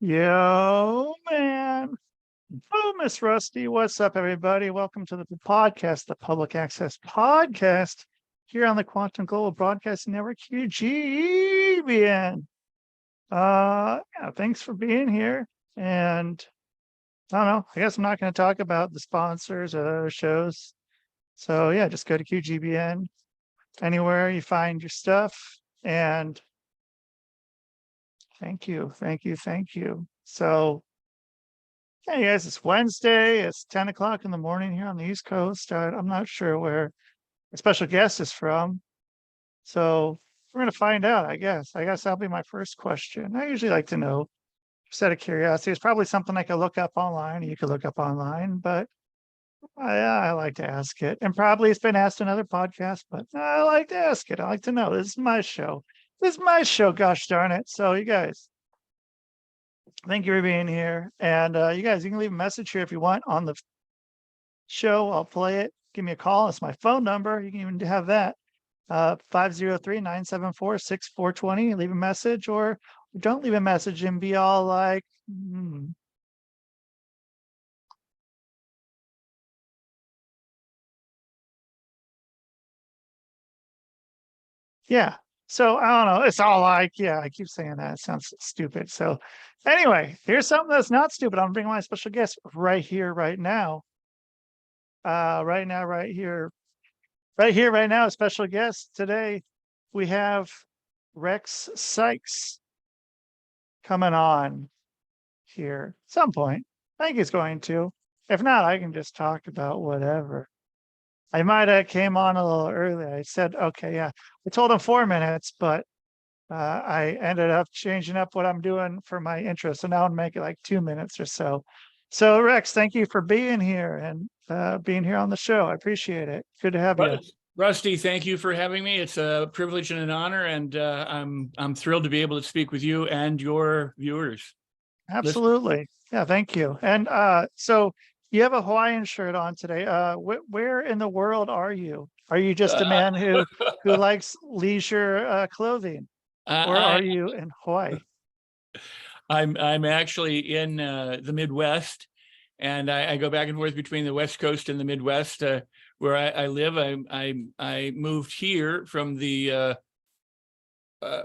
Yo, man. Oh, Miss Rusty. What's up, everybody? Welcome to the podcast, the Public Access Podcast, here on the Quantum Global Broadcasting Network, QGBN. Thanks for being here. And I don't know, I guess I'm not going to talk about the sponsors or other shows. So yeah, just go to QGBN, anywhere you find your stuff. And thank you. So, hey guys, it's Wednesday. It's 10 o'clock in the morning here on the East Coast. I'm not sure where our special guest is from. So we're going to find out, I guess. That'll be my first question. I usually like to know, just out of curiosity. It's probably something I could look up online. You could look up online, but I like to ask it. And probably it's been asked in other podcasts, but I like to ask it. I like to know. This is my show. Gosh darn it. So you guys, thank you for being here. And you guys, you can leave a message here if you want on the show. I'll play it. Give me a call. It's my phone number. You can even have that. 503-974-6420. Leave a message, or don't leave a message and be all like, Yeah. So I don't know. It's all like, yeah, I keep saying that. It sounds stupid. So anyway, here's something that's not stupid. I'm bringing my special guest right here, right now. Right now, a special guest today. We have Rex Sikes coming on here at some point. I think he's going to. If not, I can just talk about whatever. I might have came on a little early. I said, okay, yeah. I told him 4 minutes, but I ended up changing up what I'm doing for my intro. So now I'm making like 2 minutes or so. So Rex, thank you for being here and being here on the show. I appreciate it. Good to have you. Rusty, thank you for having me. It's a privilege and an honor, and I'm thrilled to be able to speak with you and your viewers. Absolutely. Yeah, thank you. And so you have a Hawaiian shirt on today. Where in the world are you? Are you just a man who likes leisure clothing, or are you in Hawaii? I'm actually in the Midwest, and I go back and forth between the West Coast and the Midwest, where I live. I moved here from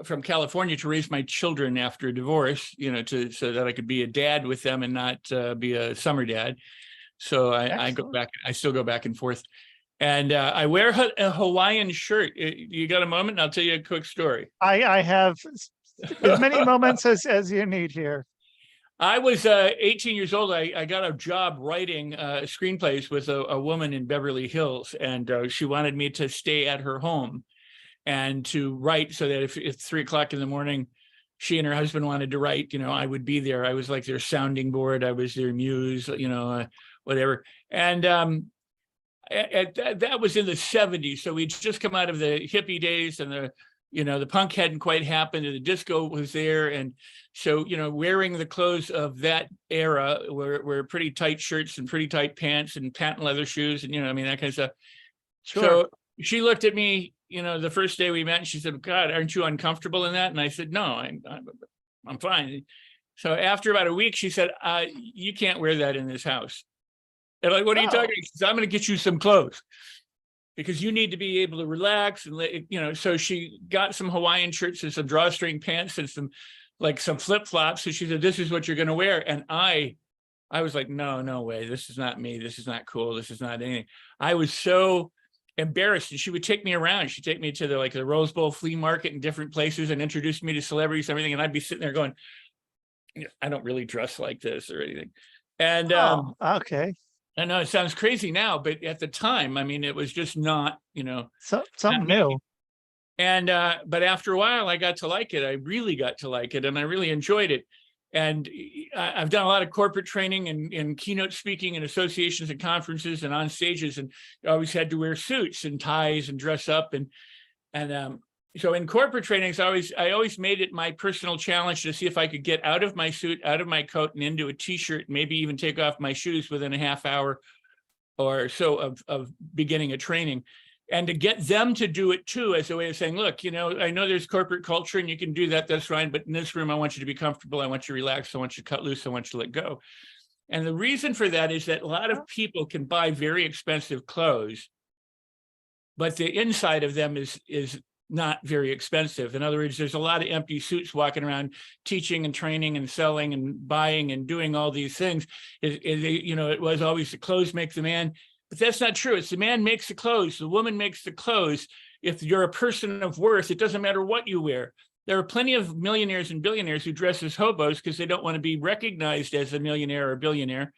from California to raise my children after a divorce, so that I could be a dad with them and not be a summer dad. So I go back. I still go back and forth, and I wear a Hawaiian shirt. You got a moment? I'll tell you a quick story. I have as many moments as you need here. I was 18 years old. I got a job writing screenplays with a woman in Beverly Hills, and she wanted me to stay at her home and to write, so that if it's 3 o'clock in the morning, she and her husband wanted to write, I would be there. I was like their sounding board. I was their muse, whatever. And that was in the 70s. So we'd just come out of the hippie days, and the punk hadn't quite happened, and the disco was there. And so, wearing the clothes of that era were pretty tight shirts and pretty tight pants and patent leather shoes and, that kind of stuff. Sure. So she looked at me, the first day we met, and she said, God, aren't you uncomfortable in that? And I said, no, I'm fine. So after about a week, she said, you can't wear that in this house. And like, what are you talking about? She said, I'm going to get you some clothes, because you need to be able to relax. And, so she got some Hawaiian shirts and some drawstring pants and some flip-flops. So she said, this is what you're going to wear. And I was like, no way. This is not me. This is not cool. This is not anything. I was so embarrassed. And she would take me around. She'd take me to the Rose Bowl flea market in different places and introduce me to celebrities and everything. And I'd be sitting there going, I don't really dress like this or anything. And okay. I know it sounds crazy now, but at the time, it was just not, something new. And but after a while, I got to like it. I really got to like it, and I really enjoyed it. And I've done a lot of corporate training and keynote speaking and associations and conferences and on stages, and I always had to wear suits and ties and dress up. And so in corporate trainings, I always made it my personal challenge to see if I could get out of my suit, out of my coat, and into a t-shirt, maybe even take off my shoes within a half hour or so of beginning a training. and to get them to do it too, as a way of saying, look, I know there's corporate culture and you can do that, that's fine, but in this room, I want you to be comfortable, I want you to relax, I want you to cut loose, I want you to let go. And the reason for that is that a lot of people can buy very expensive clothes, but the inside of them is not very expensive. In other words, there's a lot of empty suits walking around teaching and training and selling and buying and doing all these things. It was always the clothes make the man, but that's not true. It's the man makes the clothes, the woman makes the clothes. If you're a person of worth, it doesn't matter what you wear. There are plenty of millionaires and billionaires who dress as hobos because they don't want to be recognized as a millionaire or billionaire,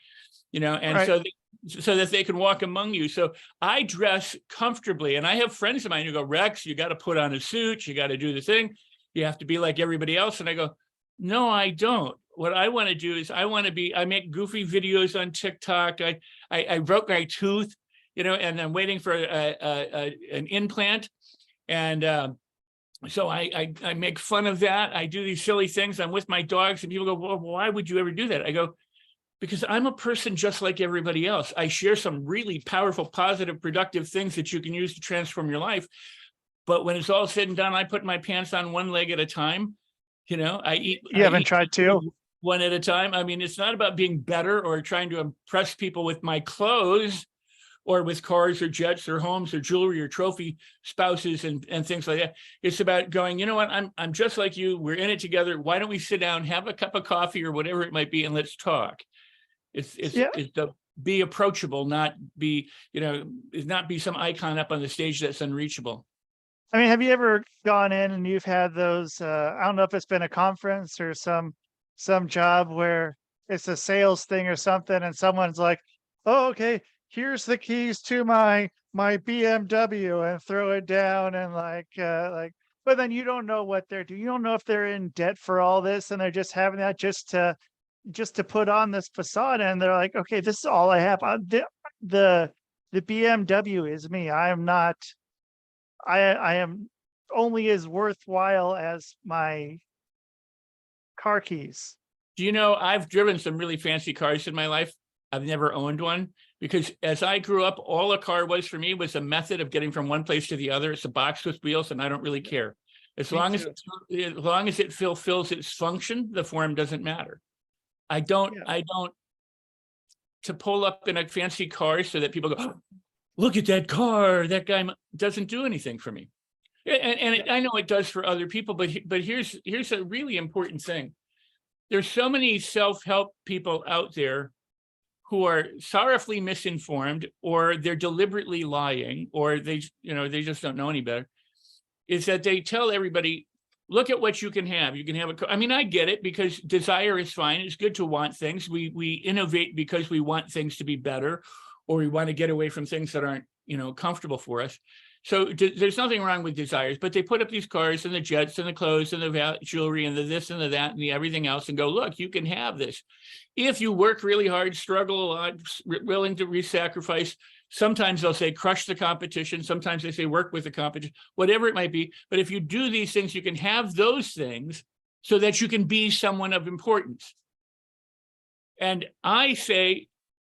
and right. So that they can walk among you. So I dress comfortably, and I have friends of mine who go, Rex, you got to put on a suit, you got to do the thing, you have to be like everybody else. And I go, no, I don't. What I want to do is I make goofy videos on TikTok. I broke my tooth, and I'm waiting for an implant. And so I make fun of that. I do these silly things. I'm with my dogs and people go, well, why would you ever do that? I go, because I'm a person just like everybody else. I share some really powerful, positive, productive things that you can use to transform your life. But when it's all said and done, I put my pants on one leg at a time. I eat. You haven't tried to? One at a time. I mean, it's not about being better or trying to impress people with my clothes or with cars or jets or homes or jewelry or trophy spouses and things like that. It's about going, you know what, I'm just like you. We're in it together. Why don't we sit down, have a cup of coffee or whatever it might be, and let's talk. It's to be approachable, not be, not be some icon up on the stage that's unreachable. I mean, have you ever gone in and you've had those, I don't know if it's been a conference or some job where it's a sales thing or something, and someone's like, oh, okay, here's the keys to my BMW, and throw it down and but then you don't know what they're doing. You don't know if they're in debt for all this and they're just having that just to put on this facade, and they're like, okay, this is all I have. The BMW is me. I am not, I am only as worthwhile as my car keys. Do you know, I've driven some really fancy cars in my life. I've never owned one because as I grew up, all a car was for me was a method of getting from one place to the other. It's a box with wheels and I don't really care. As long as it fulfills its function, the form doesn't matter. I don't to pull up in a fancy car so that people go, oh, look at that car. That guy doesn't do anything for me. And I know it does for other people, but here's a really important thing. There's so many self-help people out there who are sorrowfully misinformed, or they're deliberately lying, or they just don't know any better, is that they tell everybody, look at what you can have. You can have I mean, I get it, because desire is fine. It's good to want things. We innovate because we want things to be better, or we want to get away from things that aren't, comfortable for us. So there's nothing wrong with desires, but they put up these cars and the jets and the clothes and the jewelry and the this and the that and the everything else and go, look, you can have this. If you work really hard, struggle a lot, willing to re-sacrifice, sometimes they'll say, crush the competition. Sometimes they say, work with the competition, whatever it might be. But if you do these things, you can have those things so that you can be someone of importance. And I say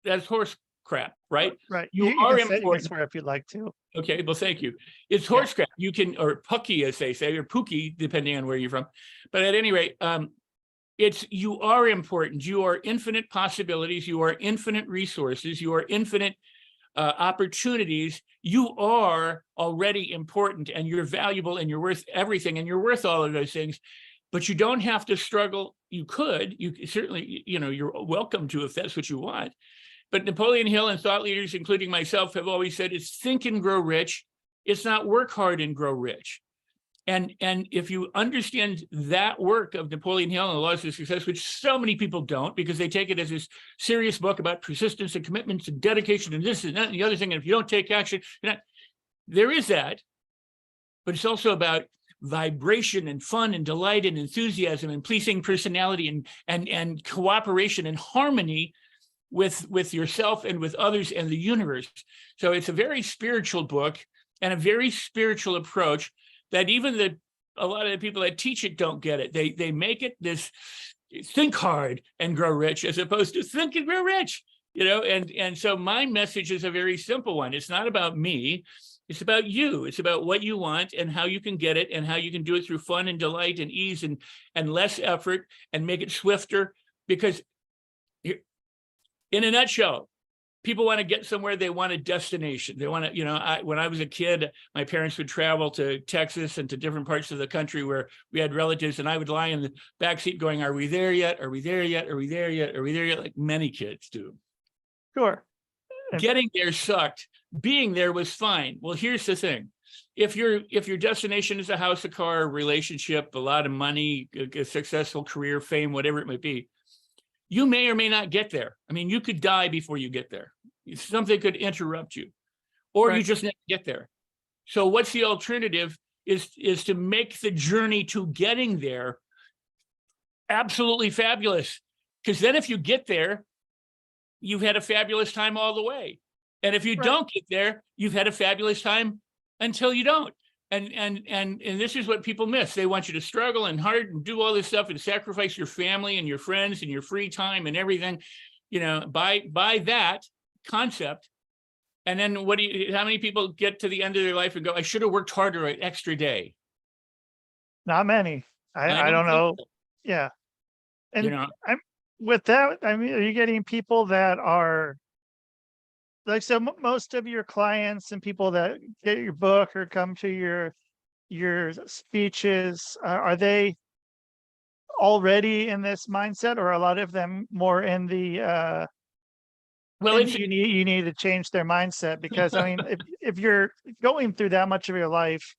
that's horse crap, right? Right. You are important. You can swear if you'd like to. Okay, well, thank you. It's horse crap. You can, or pucky, as they say, or pookie, depending on where you're from. But at any rate, you are important. You are infinite possibilities. You are infinite resources. You are infinite opportunities. You are already important, and you're valuable, and you're worth everything, and you're worth all of those things. But you don't have to struggle. You could. You certainly, you're welcome to if that's what you want. But Napoleon Hill and thought leaders, including myself, have always said it's think and grow rich. It's not work hard and grow rich. And if you understand that work of Napoleon Hill and the Laws of Success, which so many people don't, because they take it as this serious book about persistence and commitments and dedication and this and that and the other thing, and if you don't take action, there is that. But it's also about vibration and fun and delight and enthusiasm and pleasing personality and cooperation and harmony with yourself and with others and the universe. So it's a very spiritual book and a very spiritual approach that even a lot of the people that teach it don't get it. They make it this think hard and grow rich as opposed to think and grow rich, and so my message is a very simple one. It's not about me. It's about you. It's about what you want and how you can get it and how you can do it through fun and delight and ease and less effort and make it swifter. Because in a nutshell, people want to get somewhere. They want a destination. They want to, when I was a kid, my parents would travel to Texas and to different parts of the country where we had relatives, and I would lie in the backseat going, are we there yet? Are we there yet? Are we there yet? Are we there yet? Like many kids do. Sure. Getting there sucked. Being there was fine. Well, here's the thing. If your destination is a house, a car, a relationship, a lot of money, a successful career, fame, whatever it might be, you may or may not get there. I mean, you could die before you get there. Something could interrupt you, or you just never get there. So what's the alternative is to make the journey to getting there absolutely fabulous. Because then if you get there, you've had a fabulous time all the way. And if you don't get there, you've had a fabulous time until you don't. And this is what people miss. They want you to struggle and hard and do all this stuff and sacrifice your family and your friends and your free time and everything, by that concept. And then how many people get to the end of their life and go, I should have worked harder an extra day? Not many. I don't know. So. Yeah. And I'm with that. I mean, are you getting people that are like, so most of your clients and people that get your book or come to your speeches, are they already in this mindset, or a lot of them more in the well, you need to change their mindset? Because I mean, if you're going through that much of your life,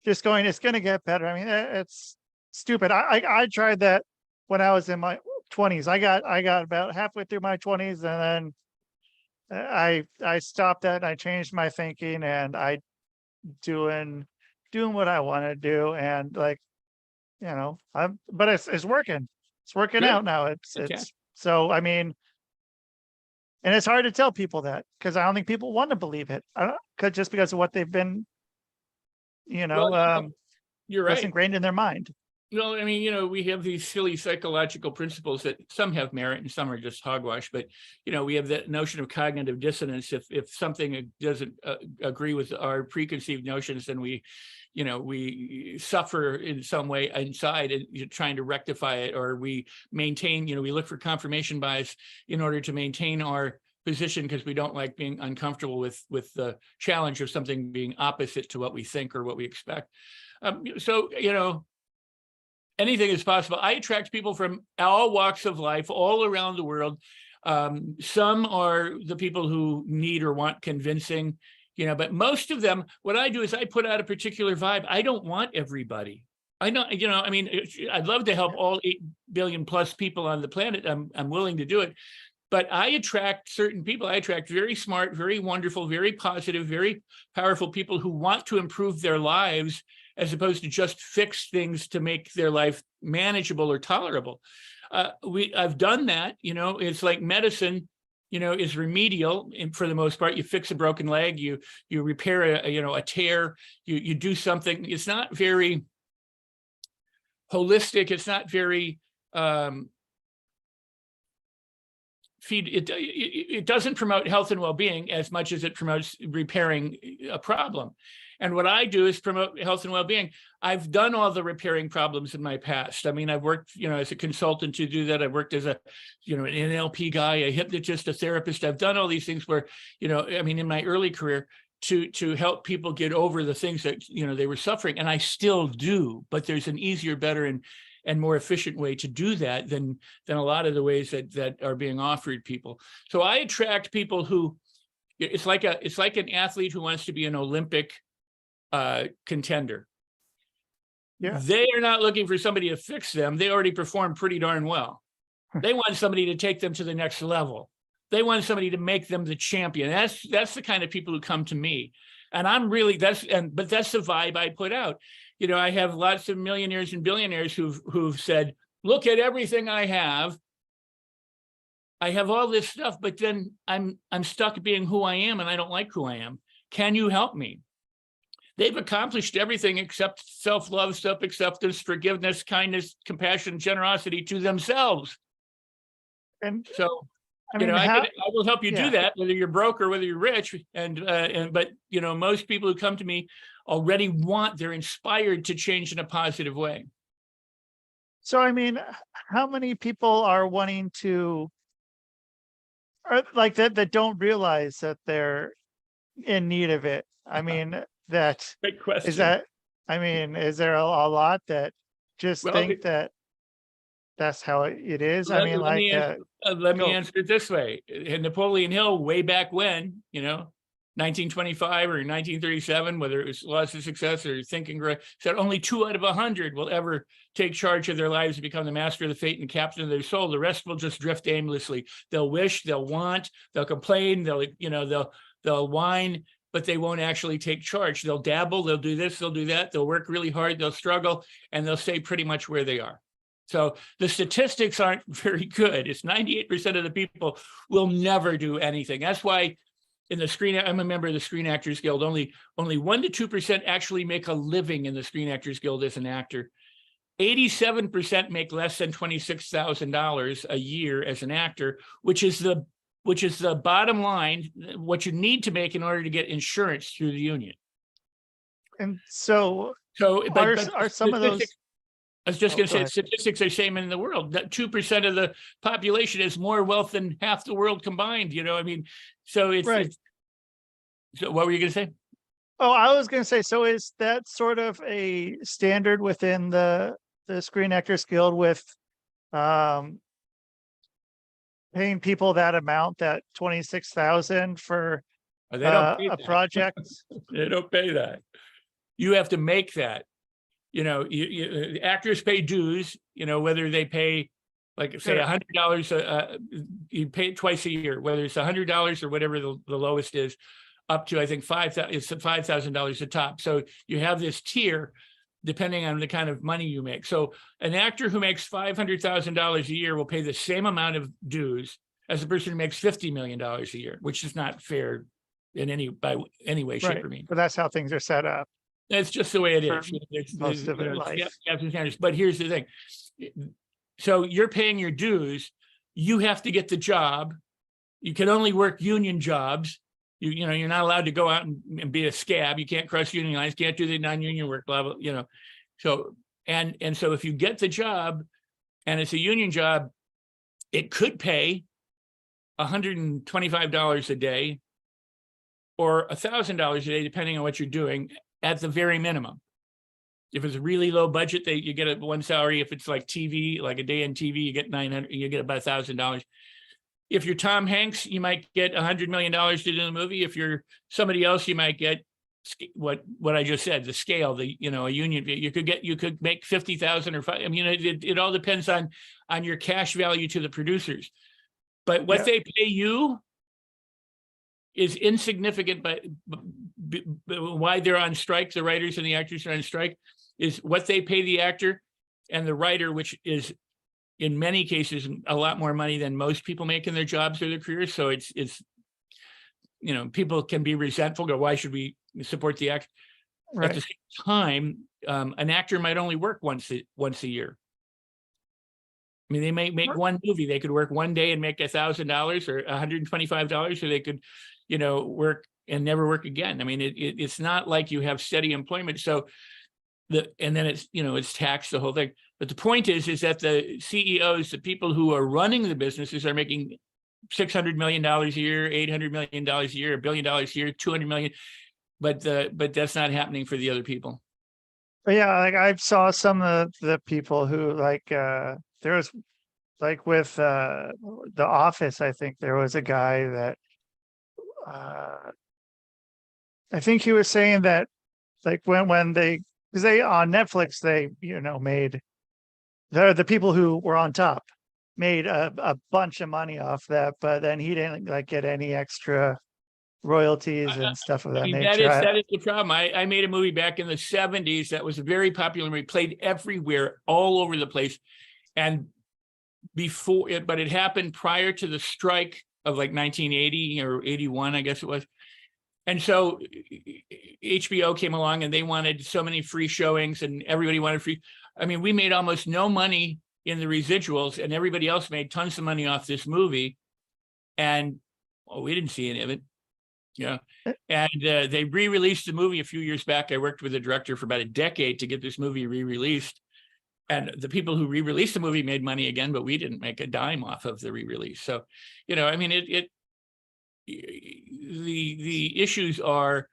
just going, it's going to get better. I mean, it's stupid. I tried that when I was in my 20s. I got about halfway through my 20s, and then I stopped that, and I changed my thinking, and I doing what I want to do, and but it's working. It's working Good. out now. It's so, I mean, and it's hard to tell people that, because I don't think people want to believe it. Just because of what they've been, you're that's right. ingrained in their mind. Well, I mean, we have these silly psychological principles that some have merit and some are just hogwash. But, we have that notion of cognitive dissonance. If something doesn't agree with our preconceived notions, then we suffer in some way inside and trying to rectify it, or we maintain, we look for confirmation bias in order to maintain our position, because we don't like being uncomfortable with the challenge of something being opposite to what we think or what we expect. So, anything is possible. I attract people from all walks of life, all around the world. Some are the people who need or want convincing, but most of them, what I do is I put out a particular vibe. I don't want everybody. I know, I mean, I'd love to help all 8 billion plus people on the planet. I'm willing to do it. But I attract certain people. I attract very smart, very wonderful, very positive, very powerful people who want to improve their lives, as opposed to just fix things to make their life manageable or tolerable. I've done that. It's like medicine, is remedial, and for the most part, you fix a broken leg, you repair a tear, you do something. It's not very holistic. It's not very it doesn't promote health and well-being as much as it promotes repairing a problem. And what I do is promote health and well-being. I've done all the repairing problems in my past. I mean, I've worked, as a consultant to do that. I've worked as an NLP guy, a hypnotist, a therapist. I've done all these things where, in my early career to help people get over the things that, they were suffering. And I still do, but there's an easier, better, and more efficient way to do that than a lot of the ways that are being offered people. So I attract people who, it's like an athlete who wants to be an Olympic contender. Yeah. They are not looking for somebody to fix them. They already perform pretty darn well. They want somebody to take them to the next level. They want somebody to make them the champion. That's the kind of people who come to me. And I'm really, but that's the vibe I put out. I have lots of millionaires and billionaires who've said, look at everything I have. I have all this stuff, but then I'm stuck being who I am, and I don't like who I am. Can you help me? They've accomplished everything except self-love, self-acceptance, forgiveness, kindness, compassion, generosity to themselves. And so I mean, I will help you yeah. do that, whether you're broke or whether you're rich. But most people who come to me already they're inspired to change in a positive way. So, I mean, how many people are wanting to, or like that don't realize that they're in need of it? I mean, that Great is question. I mean, is there a lot that just Well, think that that's how it is? I let, mean, let like, me let me go. answer it this way. In Napoleon Hill, way back when, 1925 or 1937, whether it was Laws of Success or Think and Grow, said only 2 out of 100 will ever take charge of their lives and become the master of the fate and captain of their soul. The rest will just drift aimlessly. They'll wish, they'll want, they'll complain, they'll whine, but they won't actually take charge. They'll dabble, they'll do this, they'll do that, they'll work really hard, they'll struggle, and they'll stay pretty much where they are. So the statistics aren't very good. It's 98% of the people will never do anything. That's why in the I'm a member of the Screen Actors Guild. Only 1 to 2% actually make a living in the Screen Actors Guild as an actor. 87% make less than $26,000 a year as an actor, which is the bottom line, what you need to make in order to get insurance through the union. And so, but are some of those? I was just going to say, ahead. statistics are same in the world. That 2% of the population has more wealth than half the world combined. I mean, so it's Right. So what were you going to say? Oh, I was going to say, so is that sort of a standard within the Screen Actors Guild with paying people that amount, that 26,000 for They don't pay a that. project? They don't pay that. You have to make that. Actors pay dues. Whether they pay, like say $100, you pay it twice a year. Whether it's $100 or whatever the lowest is, up to I think $5,000 a top. So you have this tier depending on the kind of money you make. So an actor who makes $500,000 a year will pay the same amount of dues as a person who makes $50 million a year, which is not fair in any way, shape, Right. or mean. But that's how things are set up. That's just the way it For is. most of their life. But here's the thing. So you're paying your dues. You have to get the job. You can only work union jobs. You're not allowed to go out and be a scab. You can't cross union lines, can't do the non-union work, blah, blah, So, and so if you get the job and it's a union job, it could pay $125 a day or $1,000 a day, depending on what you're doing, at the very minimum. If it's a really low budget, you get one salary. If it's like TV, like a day in TV, you get $900, you get about $1,000. If you're Tom Hanks, you might get $100 million to do the movie. If you're somebody else, you might get what I just said, the scale, a union. You could make 50,000 or 5. I mean, it all depends on your cash value to the producers. But what they pay you is insignificant. But why they're on strike, the writers and the actors are on strike, is what they pay the actor and the writer, which is in many cases a lot more money than most people make in their jobs or their careers. So it's people can be resentful, go, why should we support the actor? Right. At the same time, an actor might only work once a year. I mean, they may make one movie. They could work one day and make $1,000 or $125, or they could, work and never work again. I mean, it's not like you have steady employment. So and then it's taxed, the whole thing. But the point is that the CEOs, the people who are running the businesses, are making $600 million a year, $800 million a year, $1 billion a year, $200 million. But that's not happening for the other people. But yeah, like I saw some of the people who there was like with The Office, I think there was a guy that I think he was saying that like when they, because they on Netflix, they made the people who were on top made a bunch of money off that, but then he didn't get any extra royalties and stuff of that nature. That is the problem. I made a movie back in the 70s that was a very popular movie, played everywhere, all over the place. And but it happened prior to the strike of like 1980 or 81, I guess it was. And so HBO came along and they wanted so many free showings and everybody wanted free. I mean, we made almost no money in the residuals and everybody else made tons of money off this movie. And we didn't see any of it. Yeah. And they re-released the movie a few years back. I worked with the director for about a decade to get this movie re-released. And the people who re-released the movie made money again, but we didn't make a dime off of the re-release. So, I mean, the issues are,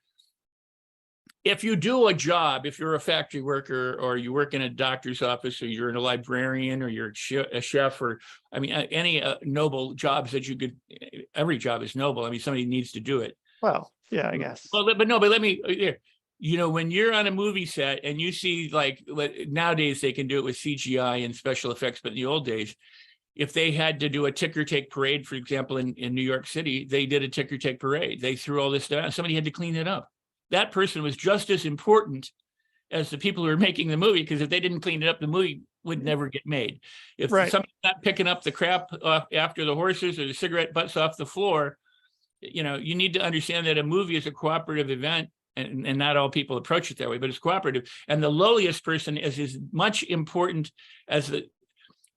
if you do a job, if you're a factory worker, or you work in a doctor's office, or you're in a librarian, or you're a chef, or I mean, any noble jobs that you could, every job is noble. I mean, somebody needs to do it. Well, yeah, I guess. Well, but let me here. When you're on a movie set and you see, like, nowadays they can do it with CGI and special effects, but in the old days, if they had to do a ticker tape parade, for example, in New York City, they did a ticker tape parade. They threw all this stuff. Somebody had to clean it up. That person was just as important as the people who were making the movie, because if they didn't clean it up, the movie would never get made. If somebody's not picking up the crap after the horses or the cigarette butts off the floor, you need to understand that a movie is a cooperative event, and not all people approach it that way, but it's cooperative. And the lowliest person is as much important as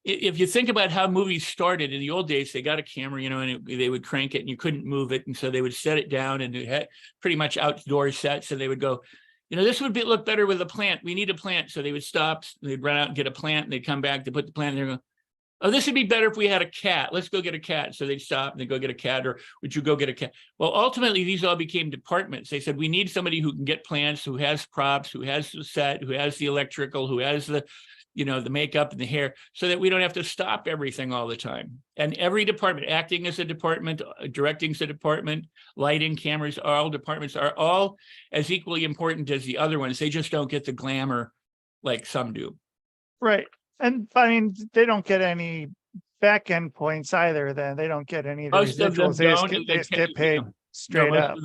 if you think about how movies started in the old days, they got a camera, and they would crank it and you couldn't move it. And so they would set it down, and it had pretty much outdoor sets. So they would go, this would look better with a plant. We need a plant. So they would stop, they'd run out and get a plant, and they'd come back to put the plant in there and go, oh, this would be better if we had a cat. Let's go get a cat. So they'd stop and they'd go get a cat, or would you go get a cat? Well, ultimately, these all became departments. They said, we need somebody who can get plants, who has props, who has the set, who has the electrical, who has the makeup and the hair, so that we don't have to stop everything all the time. And every department, acting is a department, directing is a department, lighting, cameras, all departments are all as equally important as the other ones. They just don't get the glamour like some do. Right. And I mean, they don't get any back end points either. Then they don't get any of the residuals. They just get paid straight up.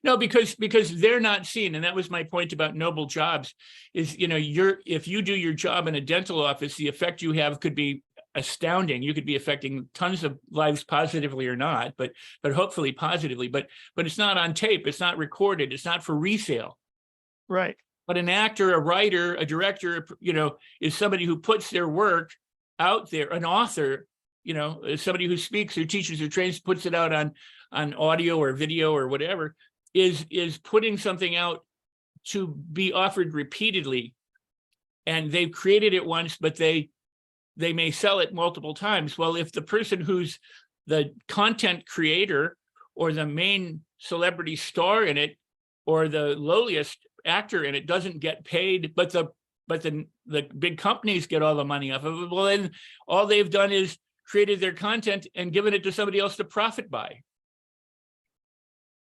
No, because they're not seen. And that was my point about noble jobs is, if you do your job in a dental office, the effect you have could be astounding. You could be affecting tons of lives positively or not, but hopefully positively, but it's not on tape. It's not recorded. It's not for resale. Right. But an actor, a writer, a director, is somebody who puts their work out there. An author, is somebody who speaks or teaches or trains, puts it out on audio or video or whatever, is putting something out to be offered repeatedly. And they've created it once, but they may sell it multiple times. Well, if the person who's the content creator or the main celebrity star in it, or the lowliest actor in it, doesn't get paid, but the big companies get all the money off of it, well, then all they've done is created their content and given it to somebody else to profit by.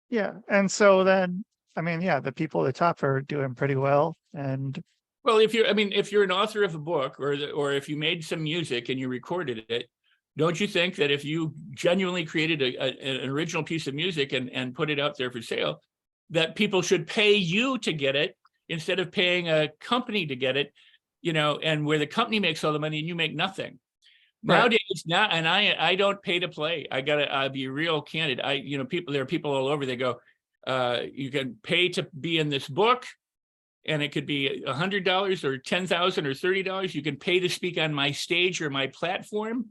Yeah. And so then, I mean, yeah, the people at the top are doing pretty well. And well, if you're an author of a book, or if you made some music and you recorded it, don't you think that if you genuinely created an original piece of music and put it out there for sale, that people should pay you to get it instead of paying a company to get it, and where the company makes all the money and you make nothing. Right. Nowadays, and I don't pay to play. I'll be real candid. There are people all over, they go, you can pay to be in this book, and it could be $100 or $10,000 or $30. You can pay to speak on my stage or my platform.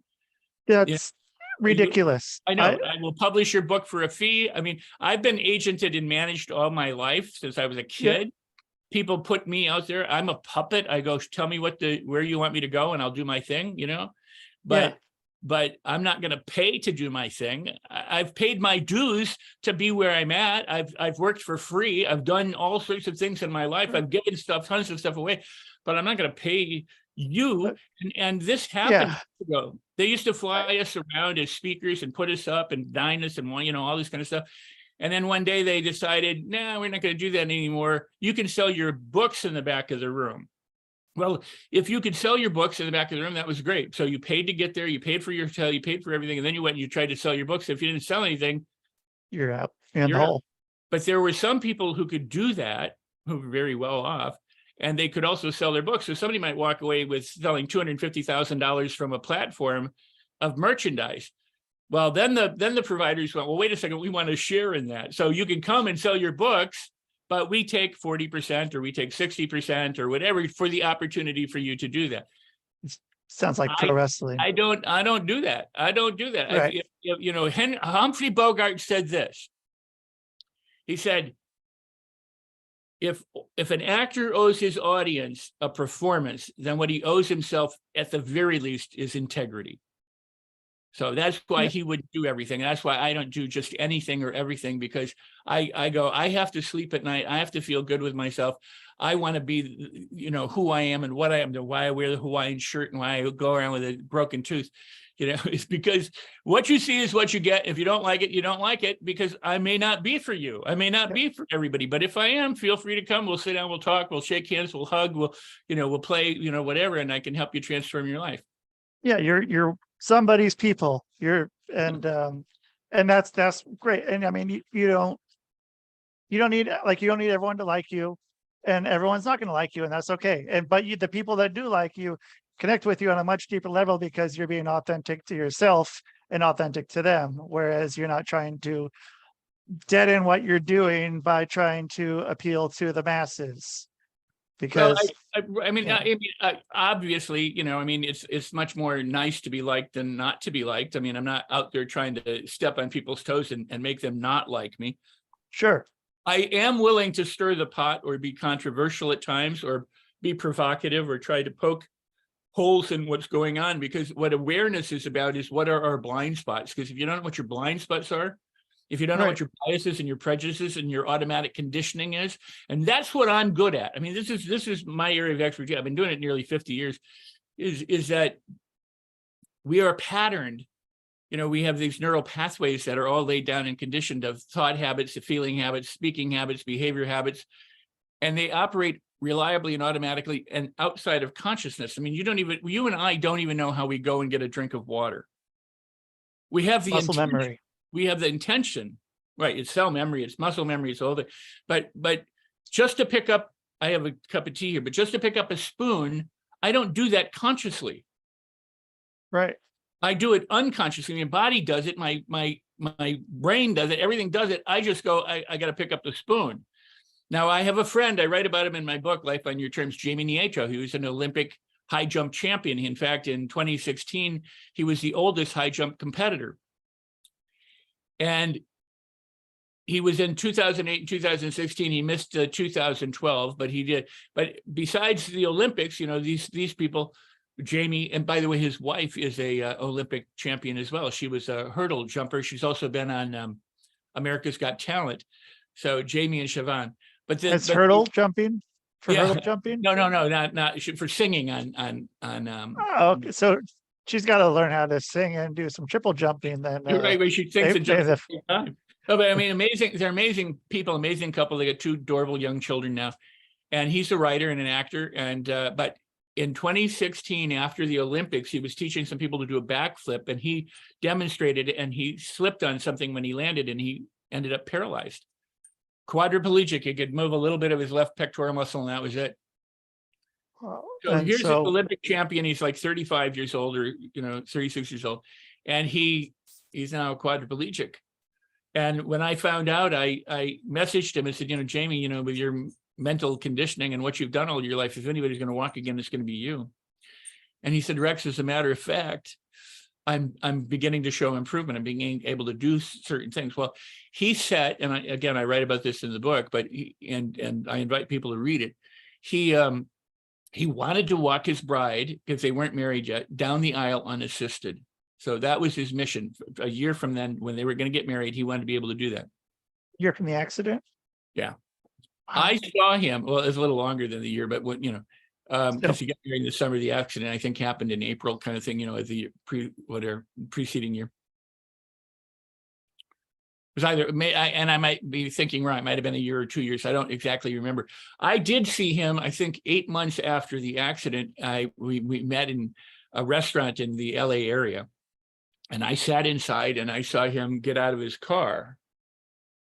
That's ridiculous. I know. I will publish your book for a fee. I mean, I've been agented and managed all my life since I was a kid. Yeah. People put me out there. I'm a puppet. I go, tell me where you want me to go, and I'll do my thing, But I'm not going to pay to do my thing. I've paid my dues to be where I'm at. I've worked for free. I've done all sorts of things in my life. I've given tons of stuff away, but I'm not going to pay you. And this happened ago. They used to fly us around as speakers and put us up and dine us and all this kind of stuff. And then one day they decided, nah, we're not going to do that anymore. You can sell your books in the back of the room. Well, if you could sell your books in the back of the room, that was great. So you paid to get there, you paid for your hotel, you paid for everything, and then you went and you tried to sell your books. If you didn't sell anything, you're out in the hole. But there were some people who could do that, who were very well off, and they could also sell their books. So somebody might walk away with selling $250,000 from a platform of merchandise. Well, then the providers went, well, wait a second, we want to share in that. So you can come and sell your books, but we take 40% or we take 60% or whatever for the opportunity for you to do that. Sounds like pro wrestling. I don't do that. I don't do that. Right. You know, Humphrey Bogart said this. He said, if an actor owes his audience a performance, then what he owes himself at the very least is integrity. So that's why he would do everything. That's why I don't do just anything or everything, because I go, I have to sleep at night. I have to feel good with myself. I want to be, you know, who I am and what I am, why I wear the Hawaiian shirt and why I go around with a broken tooth. You know, it's because what you see is what you get. If you don't like it, you don't like it, because I may not be for you. I may not be for everybody, but if I am, feel free to come. We'll sit down, we'll talk, we'll shake hands, we'll hug, we'll play, whatever, and I can help you transform your life. Yeah, you're somebody's people. And that's great. And I mean, you don't need everyone to like you, and everyone's not going to like you, and that's okay. But the people that do like you connect with you on a much deeper level because you're being authentic to yourself and authentic to them. Whereas you're not trying to dead end what you're doing by trying to appeal to the masses. Because obviously, it's much more nice to be liked than not to be liked. I mean, I'm not out there trying to step on people's toes and make them not like me. Sure. I am willing to stir the pot or be controversial at times or be provocative or try to poke holes in what's going on, because what awareness is about is what are our blind spots. Because if you don't know what your blind spots are, if you don't know what your biases and your prejudices and your automatic conditioning is, and that's what I'm good at. I mean, this is my area of expertise. I've been doing it nearly 50 years, is that we are patterned. We have these neural pathways that are all laid down and conditioned of thought habits, feeling habits, speaking habits, behavior habits, and they operate reliably and automatically and outside of consciousness. I mean, you and I don't even know how we go and get a drink of water. We have the muscle memory. We have the intention, right? It's cell memory, it's muscle memory, it's all that. But just to pick up, I have a cup of tea here, but just to pick up a spoon, I don't do that consciously. Right. I do it unconsciously. My body does it. My brain does it. Everything does it. I just go, I got to pick up the spoon. Now, I have a friend, I write about him in my book, Life on Your Terms, Jamie Nieto. He was an Olympic high jump champion. In fact, in 2016, he was the oldest high jump competitor. And he was in 2008 and 2016. He missed 2012, but he did. But besides the Olympics, these people, Jamie, and by the way, his wife is a Olympic champion as well. She was a hurdle jumper. She's also been on America's Got Talent. So Jamie and Siobhan. But then hurdle jumping. Hurdle jumping? No, not for singing on. Oh, okay. So she's got to learn how to sing and do some triple jumping. Then you're right. Where she sings and jumps at the same time. No, but I mean, amazing. They're amazing people, amazing couple. They got two adorable young children now, and he's a writer and an actor. And but in 2016, after the Olympics, he was teaching some people to do a backflip, and he demonstrated it, and he slipped on something when he landed, and he ended up paralyzed. Quadriplegic. He could move a little bit of his left pectoral muscle, and that was it. So here's an Olympic champion. He's like 35 years old, or 36 years old, and he's now quadriplegic. And when I found out, I messaged him and said, Jamie, with your mental conditioning and what you've done all your life, if anybody's going to walk again, it's going to be you. And he said, Rex, as a matter of fact, I'm beginning to show improvement. I'm being able to do certain things. Well, he set, and I write about this in the book, but and I invite people to read it. He wanted to walk his bride, because they weren't married yet, down the aisle unassisted. So that was his mission. A year from then, when they were going to get married, he wanted to be able to do that. Year from the accident? Yeah. Wow. I saw him, well, it was a little longer than the year, but what, because he got married in the summer of the accident, I think happened in April kind of thing, the preceding year. It was either, and I might be thinking wrong, it might have been a year or 2 years. I don't exactly remember. I did see him, I think 8 months after the accident. We met in a restaurant in the LA area. And I sat inside and I saw him get out of his car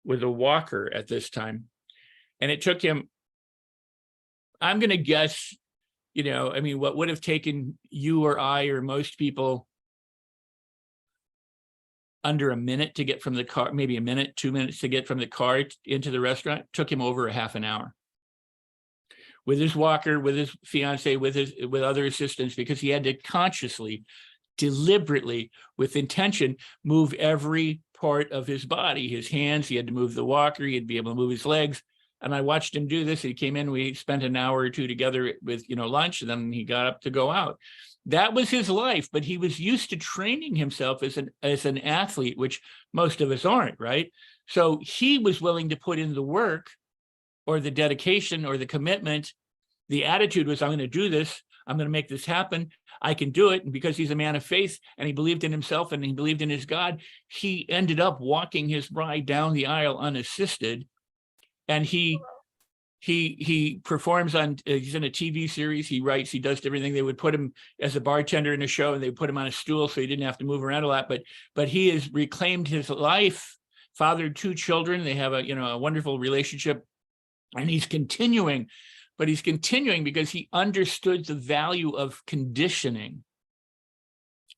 with a walker at this time. And it took him, I'm going to guess, what would have taken you or I or most people under a minute to get from the car, maybe a minute, 2 minutes to get from the car into the restaurant, took him over a half an hour. with his walker, with his fiance, with other assistants, because he had to consciously, deliberately, with intention, move every part of his body, his hands. He had to move the walker. He'd be able to move his legs. And I watched him do this. He came in, we spent an hour or two together with, lunch, and then he got up to go out. That was his life, but he was used to training himself as an athlete, which most of us aren't, right? So he was willing to put in the work, or the dedication, or the commitment. The attitude was, I'm going to do this. I'm going to make this happen. I can do it. And because he's a man of faith, and he believed in himself, and he believed in his God, he ended up walking his bride down the aisle unassisted. And he performs on, he's in a TV series, he writes, he does everything. They would put him as a bartender in a show, and they would put him on a stool so he didn't have to move around a lot. But he has reclaimed his life, fathered 2 children. They have a wonderful relationship, and he's continuing. But he's continuing because he understood the value of conditioning.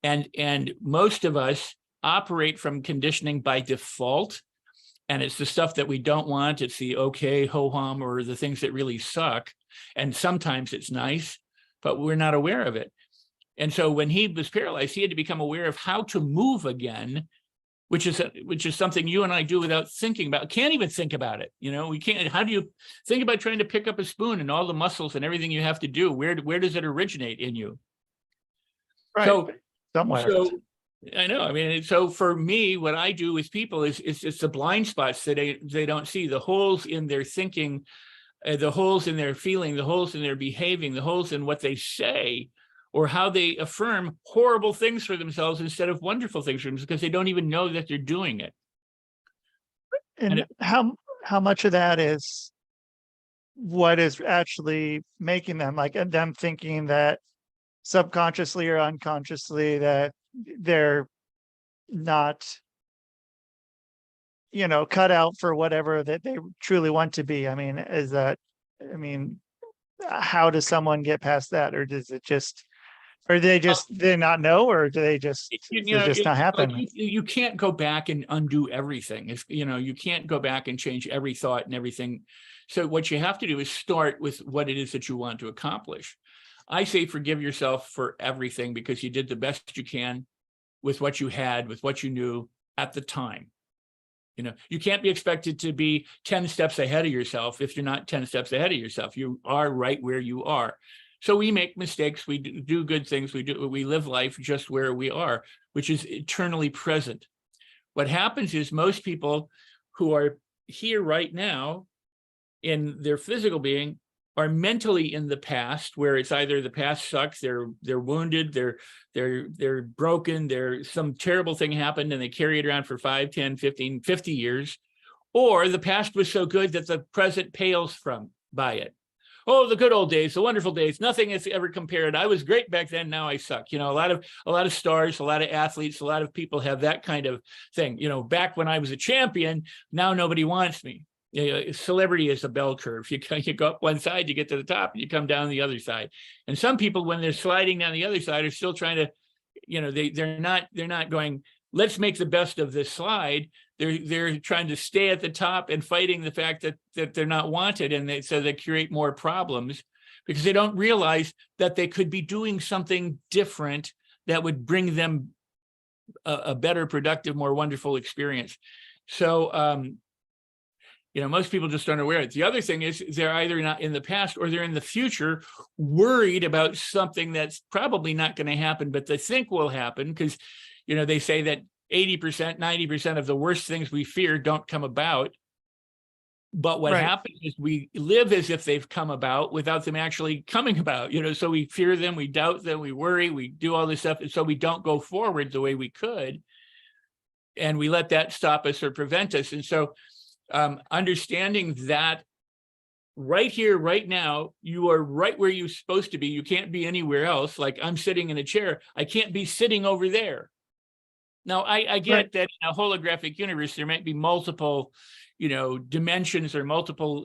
And most of us operate from conditioning by default. And it's the stuff that we don't want. It's the okay, ho-hum, or the things that really suck. And sometimes it's nice, but we're not aware of it. And so when he was paralyzed, he had to become aware of how to move again, which is something you and I do without thinking about. Can't even think about it. We can't. How do you think about trying to pick up a spoon and all the muscles and everything you have to do? Where does it originate in you? Right. So somewhere. So I know. I mean, so for me, what I do with people is it's the blind spots that they don't see, the holes in their thinking, the holes in their feeling, the holes in their behaving, the holes in what they say, or how they affirm horrible things for themselves instead of wonderful things for themselves, because they don't even know that they're doing it. And how much of that is what is actually making them, like them thinking that subconsciously or unconsciously that they're not, cut out for whatever that they truly want to be? I mean, how does someone get past that? Or does it just, or do they not know, or do they just, does it just not happen? Like you can't go back and undo everything. You can't go back and change every thought and everything. So what you have to do is start with what it is that you want to accomplish. I say forgive yourself for everything, because you did the best you can with what you had, with what you knew at the time. You can't be expected to be 10 steps ahead of yourself if you're not 10 steps ahead of yourself. You are right where you are. So we make mistakes, we do good things, we live life just where we are, which is eternally present. What happens is most people who are here right now in their physical being are mentally in the past, where it's either the past sucks, they're wounded, they're broken, there's some terrible thing happened and they carry it around for 5, 10, 15, 50 years, or the past was so good that the present pales by it. Oh, the good old days, the wonderful days, nothing is ever compared. I was great back then, now I suck. A lot of stars, a lot of athletes, a lot of people have that kind of thing. Back when I was a champion, now nobody wants me. Celebrity is a bell curve. You go up one side, you get to the top, and you come down the other side. And some people, when they're sliding down the other side, are still trying to, they're not going, let's make the best of this slide. They're trying to stay at the top and fighting the fact that they're not wanted, and so they create more problems because they don't realize that they could be doing something different that would bring them a better, productive, more wonderful experience. So most people just aren't aware of it. The other thing is they're either not in the past or they're in the future, worried about something that's probably not going to happen, but they think will happen because, they say that 80%, 90% of the worst things we fear don't come about. But what happens is we live as if they've come about without them actually coming about, so we fear them, we doubt them, we worry, we do all this stuff. And so we don't go forward the way we could. And we let that stop us or prevent us. And so understanding that right here, right now, you are right where you're supposed to be. You can't be anywhere else. Like I'm sitting in a chair. I can't be sitting over there. Now, I get that in a holographic universe, there might be multiple, dimensions or multiple,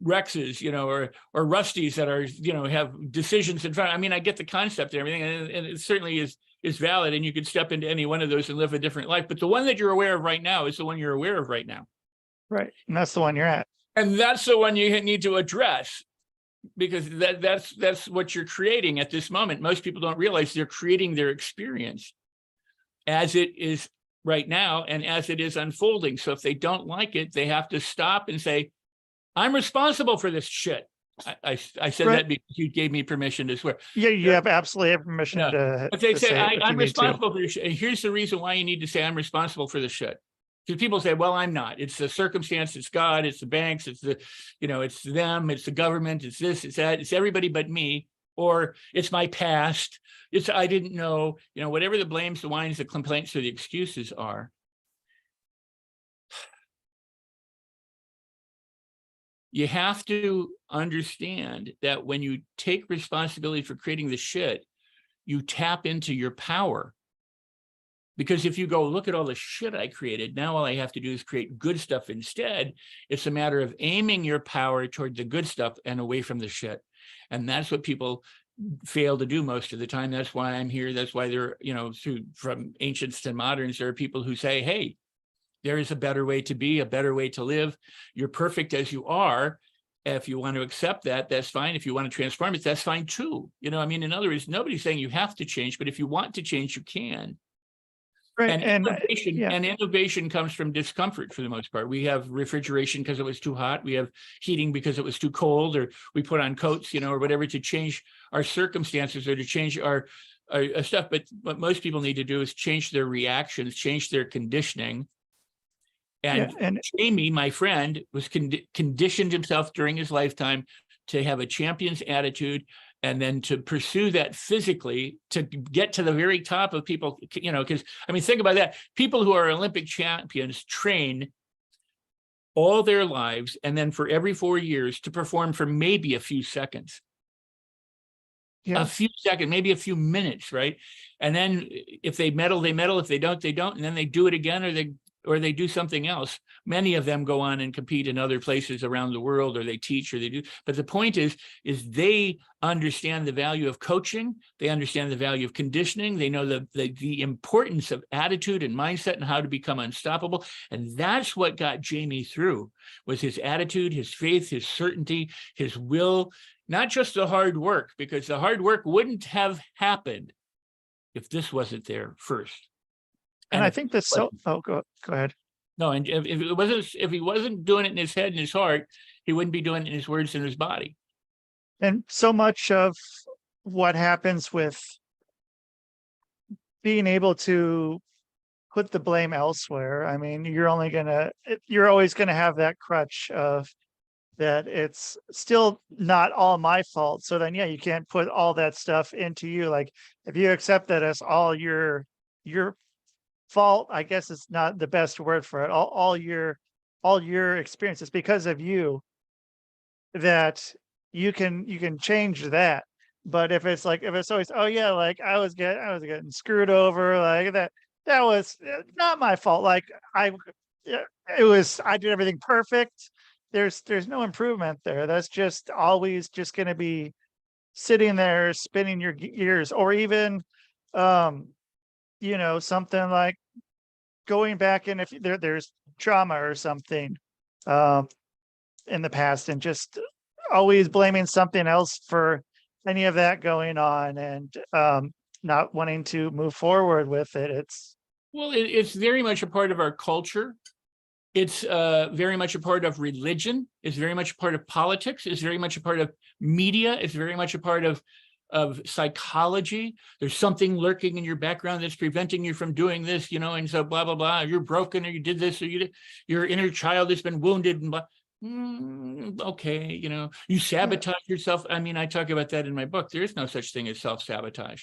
Rexes, or Rusties that are, have decisions in front. I mean, I get the concept and everything, and it certainly is valid, and you could step into any one of those and live a different life. But the one that you're aware of right now is the one you're aware of right now. Right. And that's the one you're at. And that's the one you need to address. because that's what you're creating at this moment. Most people don't realize they're creating their experience as it is right now and as it is unfolding. So if they don't like it, they have to stop and say, I'm responsible for this shit. I said Right. that because you gave me permission to swear. Yeah, you have absolutely every permission Yeah. to. But they to say, what you I'm need to. responsible for this shit. And here's the reason why you need to say I'm responsible for the shit. Because people say, well, I'm not. It's the circumstance, it's God, it's the banks, it's the, it's them, it's the government, it's this, it's that, it's everybody but me, or it's my past, it's I didn't know, whatever the blames, the whines, the complaints, or the excuses are. You have to understand that when you take responsibility for creating the shit, you tap into your power. Because if you go, look at all the shit I created, now all I have to do is create good stuff instead. It's a matter of aiming your power toward the good stuff and away from the shit. And that's what people fail to do most of the time. That's why I'm here. That's why there, from ancients to moderns, there are people who say, hey, there is a better way to be, a better way to live. You're perfect as you are. If you want to accept that, that's fine. If you want to transform it, that's fine too. In other words, nobody's saying you have to change, but if you want to change, you can. Right. And innovation comes from discomfort for the most part. We have refrigeration because it was too hot. We have heating because it was too cold, or we put on coats, or whatever to change our circumstances or to change our stuff. But what most people need to do is change their reactions, change their conditioning. And Jamie, my friend, was conditioned himself during his lifetime to have a champion's attitude, and then to pursue that physically to get to the very top of people, because, think about that. People who are Olympic champions train all their lives, and then for every 4 years to perform for maybe a few seconds. Yeah. A few seconds, maybe a few minutes, right? And then if they medal, they medal. If they don't, they don't. And then they do it again, or they do something else. Many of them go on and compete in other places around the world, or they teach, or they do. But the point is they understand the value of coaching. They understand the value of conditioning. They know the importance of attitude and mindset and how to become unstoppable. And that's what got Jamie through, was his attitude, his faith, his certainty, his will, not just the hard work, because the hard work wouldn't have happened if this wasn't there first. And I think that's so. Oh, go ahead. No, and if he wasn't doing it in his head and his heart, he wouldn't be doing it in his words and his body. And so much of what happens with being able to put the blame elsewhere, you're always gonna have that crutch of that it's still not all my fault. So then, you can't put all that stuff into you. Like, if you accept that as all your fault, I guess it's not the best word for it. All your experiences because of you, that you can change that. But if it's always, oh yeah, like I was getting screwed over, like that was not my fault. Like I did everything perfect. There's no improvement there. That's just always just going to be sitting there spinning your gears. Or even something like going back, and if there's trauma or something in the past, and just always blaming something else for any of that going on, and not wanting to move forward with it. It's very much a part of our culture. It's very much a part of religion. It's very much a part of politics. It's very much a part of media. It's very much a part of psychology. There's something lurking in your background that's preventing you from doing this, and so blah, blah, blah. You're broken, or you did this, or your inner child has been wounded, and blah. Okay, you sabotage yourself. I talk about that in my book. There is no such thing as self-sabotage.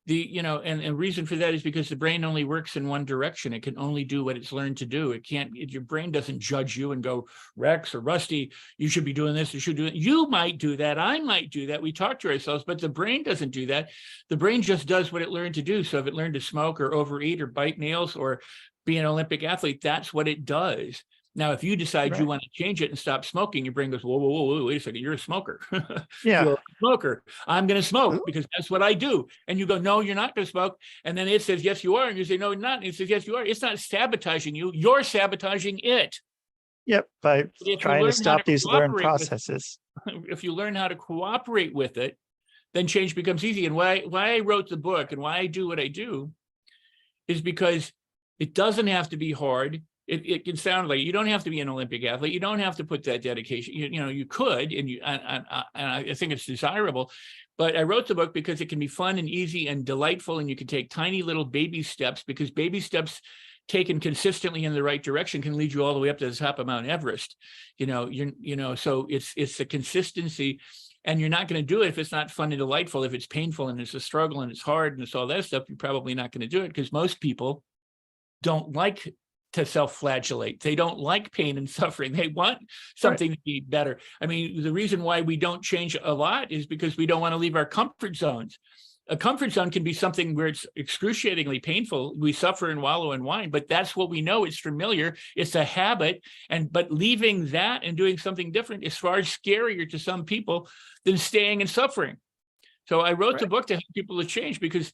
And reason for that is because the brain only works in one direction. It can only do what it's learned to do. Your brain doesn't judge you and go, Rex or Rusty, you should be doing this, you should do it. You might do that, I might do that. We talk to ourselves, but the brain doesn't do that. The brain just does what it learned to do. So if it learned to smoke or overeat or bite nails or be an Olympic athlete, that's what it does. Now, if you decide you want to change it and stop smoking, your brain goes, whoa, wait a second, you're a smoker. Yeah. You're a smoker. I'm going to smoke because that's what I do. And you go, no, you're not going to smoke. And then it says, yes, you are. And you say, no, not. And it says, yes, you are. It's not sabotaging you. You're sabotaging it. Yep. By trying to stop these learned processes. if you learn how to cooperate with it, then change becomes easy. And why I wrote the book and why I do what I do is because it doesn't have to be hard. It can sound like you don't have to be an Olympic athlete. You don't have to put that dedication. You know, you could, and I think it's desirable. But I wrote the book because it can be fun and easy and delightful, and you can take tiny little baby steps, because baby steps taken consistently in the right direction can lead you all the way up to the top of Mount Everest. So it's the consistency, and you're not going to do it if it's not fun and delightful. If it's painful and it's a struggle and it's hard and it's all that stuff, you're probably not going to do it, because most people don't like to self-flagellate. They don't like pain and suffering. They want something to be better. I mean, the reason why we don't change a lot is because we don't want to leave our comfort zones. A comfort zone can be something where it's excruciatingly painful. We suffer and wallow and whine, but that's what we know. It's familiar. It's a habit. But leaving that and doing something different is far scarier to some people than staying and suffering. So I wrote the book to help people to change, because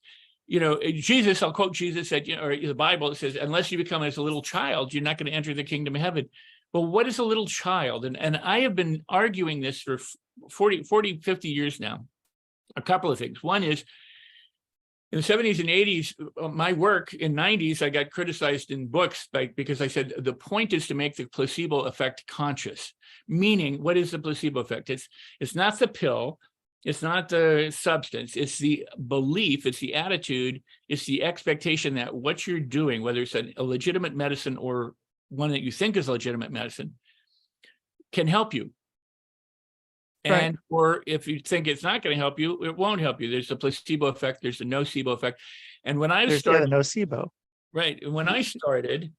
Jesus, I'll quote Jesus, said, or the Bible, it says, unless you become as a little child, you're not going to enter the kingdom of heaven. Well, what is a little child? And I have been arguing this for 40, 50 years now. A couple of things. One is, in the 70s and 80s, my work in 90s, I got criticized in books because I said the point is to make the placebo effect conscious. Meaning, what is the placebo effect? It's not the pill. It's not the substance, it's the belief, it's the attitude, it's the expectation that what you're doing, whether it's a legitimate medicine or one that you think is legitimate medicine, can help you. And or if you think it's not going to help you, it won't help you. There's a placebo effect, there's a nocebo effect. And when I started, the nocebo. Right. When I started,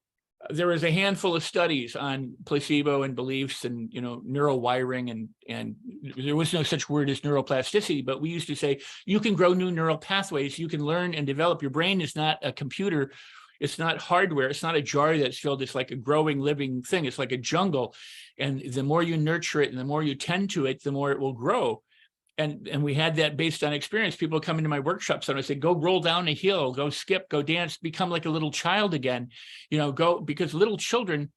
there was a handful of studies on placebo and beliefs and, neural wiring, and there was no such word as neuroplasticity, but we used to say, you can grow new neural pathways, you can learn and develop. Your brain is not a computer. It's not hardware. It's not a jar that's filled. It's like a growing, living thing. It's like a jungle. And the more you nurture it and the more you tend to it, the more it will grow. And we had that based on experience. People come into my workshops and I say, go roll down a hill, go skip, go dance, become like a little child again, because little children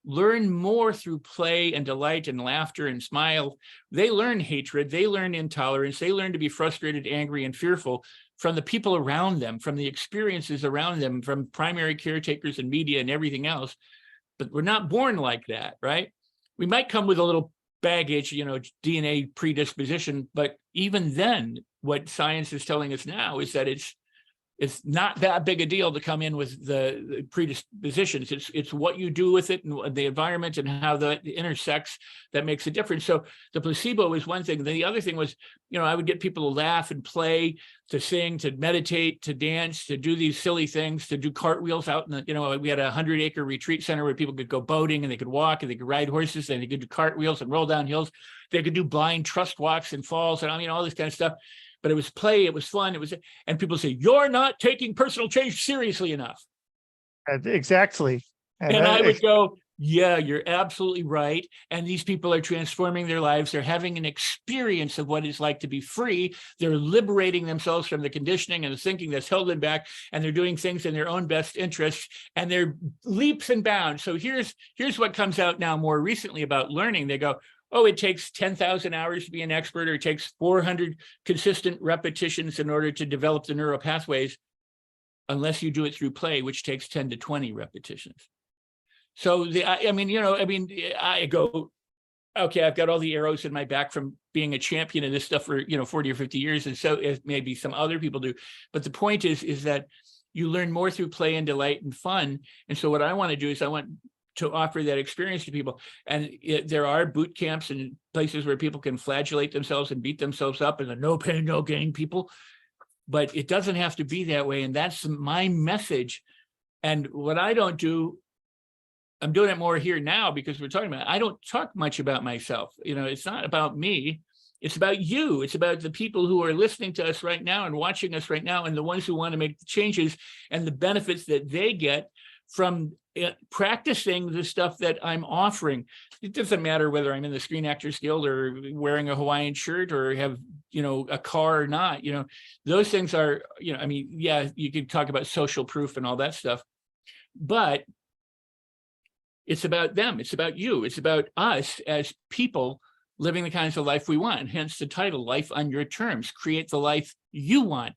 learn more through play and delight and laughter and smile. They learn hatred. They learn intolerance. They learn to be frustrated, angry, and fearful from the people around them, from the experiences around them, from primary caretakers and media and everything else. But we're not born like that, right? We might come with a little baggage, DNA predisposition, but even then, what science is telling us now is that it's not that big a deal to come in with the predispositions. It's what you do with it and the environment and how that intersects that makes a difference. So the placebo is one thing. Then the other thing was, I would get people to laugh and play, to sing, to meditate, to dance, to do these silly things, to do cartwheels out in the, we had a 100-acre retreat center where people could go boating and they could walk and they could ride horses and they could do cartwheels and roll down hills. They could do blind trust walks and falls and all this kind of stuff. But it was play, it was fun, and people say, you're not taking personal change seriously enough. Exactly. And I would go, yeah, you're absolutely right. And these people are transforming their lives. They're having an experience of what it's like to be free. They're liberating themselves from the conditioning and the thinking that's held them back. And they're doing things in their own best interests. And they're leaps and bounds. So here's what comes out now more recently about learning. They go, oh, it takes 10,000 hours to be an expert, or it takes 400 consistent repetitions in order to develop the neural pathways, unless you do it through play, which takes 10 to 20 repetitions. So I go, okay, I've got all the arrows in my back from being a champion of this stuff for 40 or 50 years, and so maybe some other people do. But the point is that you learn more through play and delight and fun. And so what I want to do is I want to offer that experience to people. And there are boot camps and places where people can flagellate themselves and beat themselves up, and the no pain, no gain people. But it doesn't have to be that way. And that's my message. And what I don't do, I'm doing it more here now because we're talking about it. I don't talk much about myself. It's not about me. It's about you. It's about the people who are listening to us right now and watching us right now, and the ones who want to make the changes and the benefits that they get from practicing the stuff that I'm offering. It doesn't matter whether I'm in the Screen Actors Guild or wearing a Hawaiian shirt or have, a car or not. Those things are, you can talk about social proof and all that stuff, but it's about them. It's about you. It's about us as people living the kinds of life we want. Hence the title, Life on Your Terms. Create the life you want.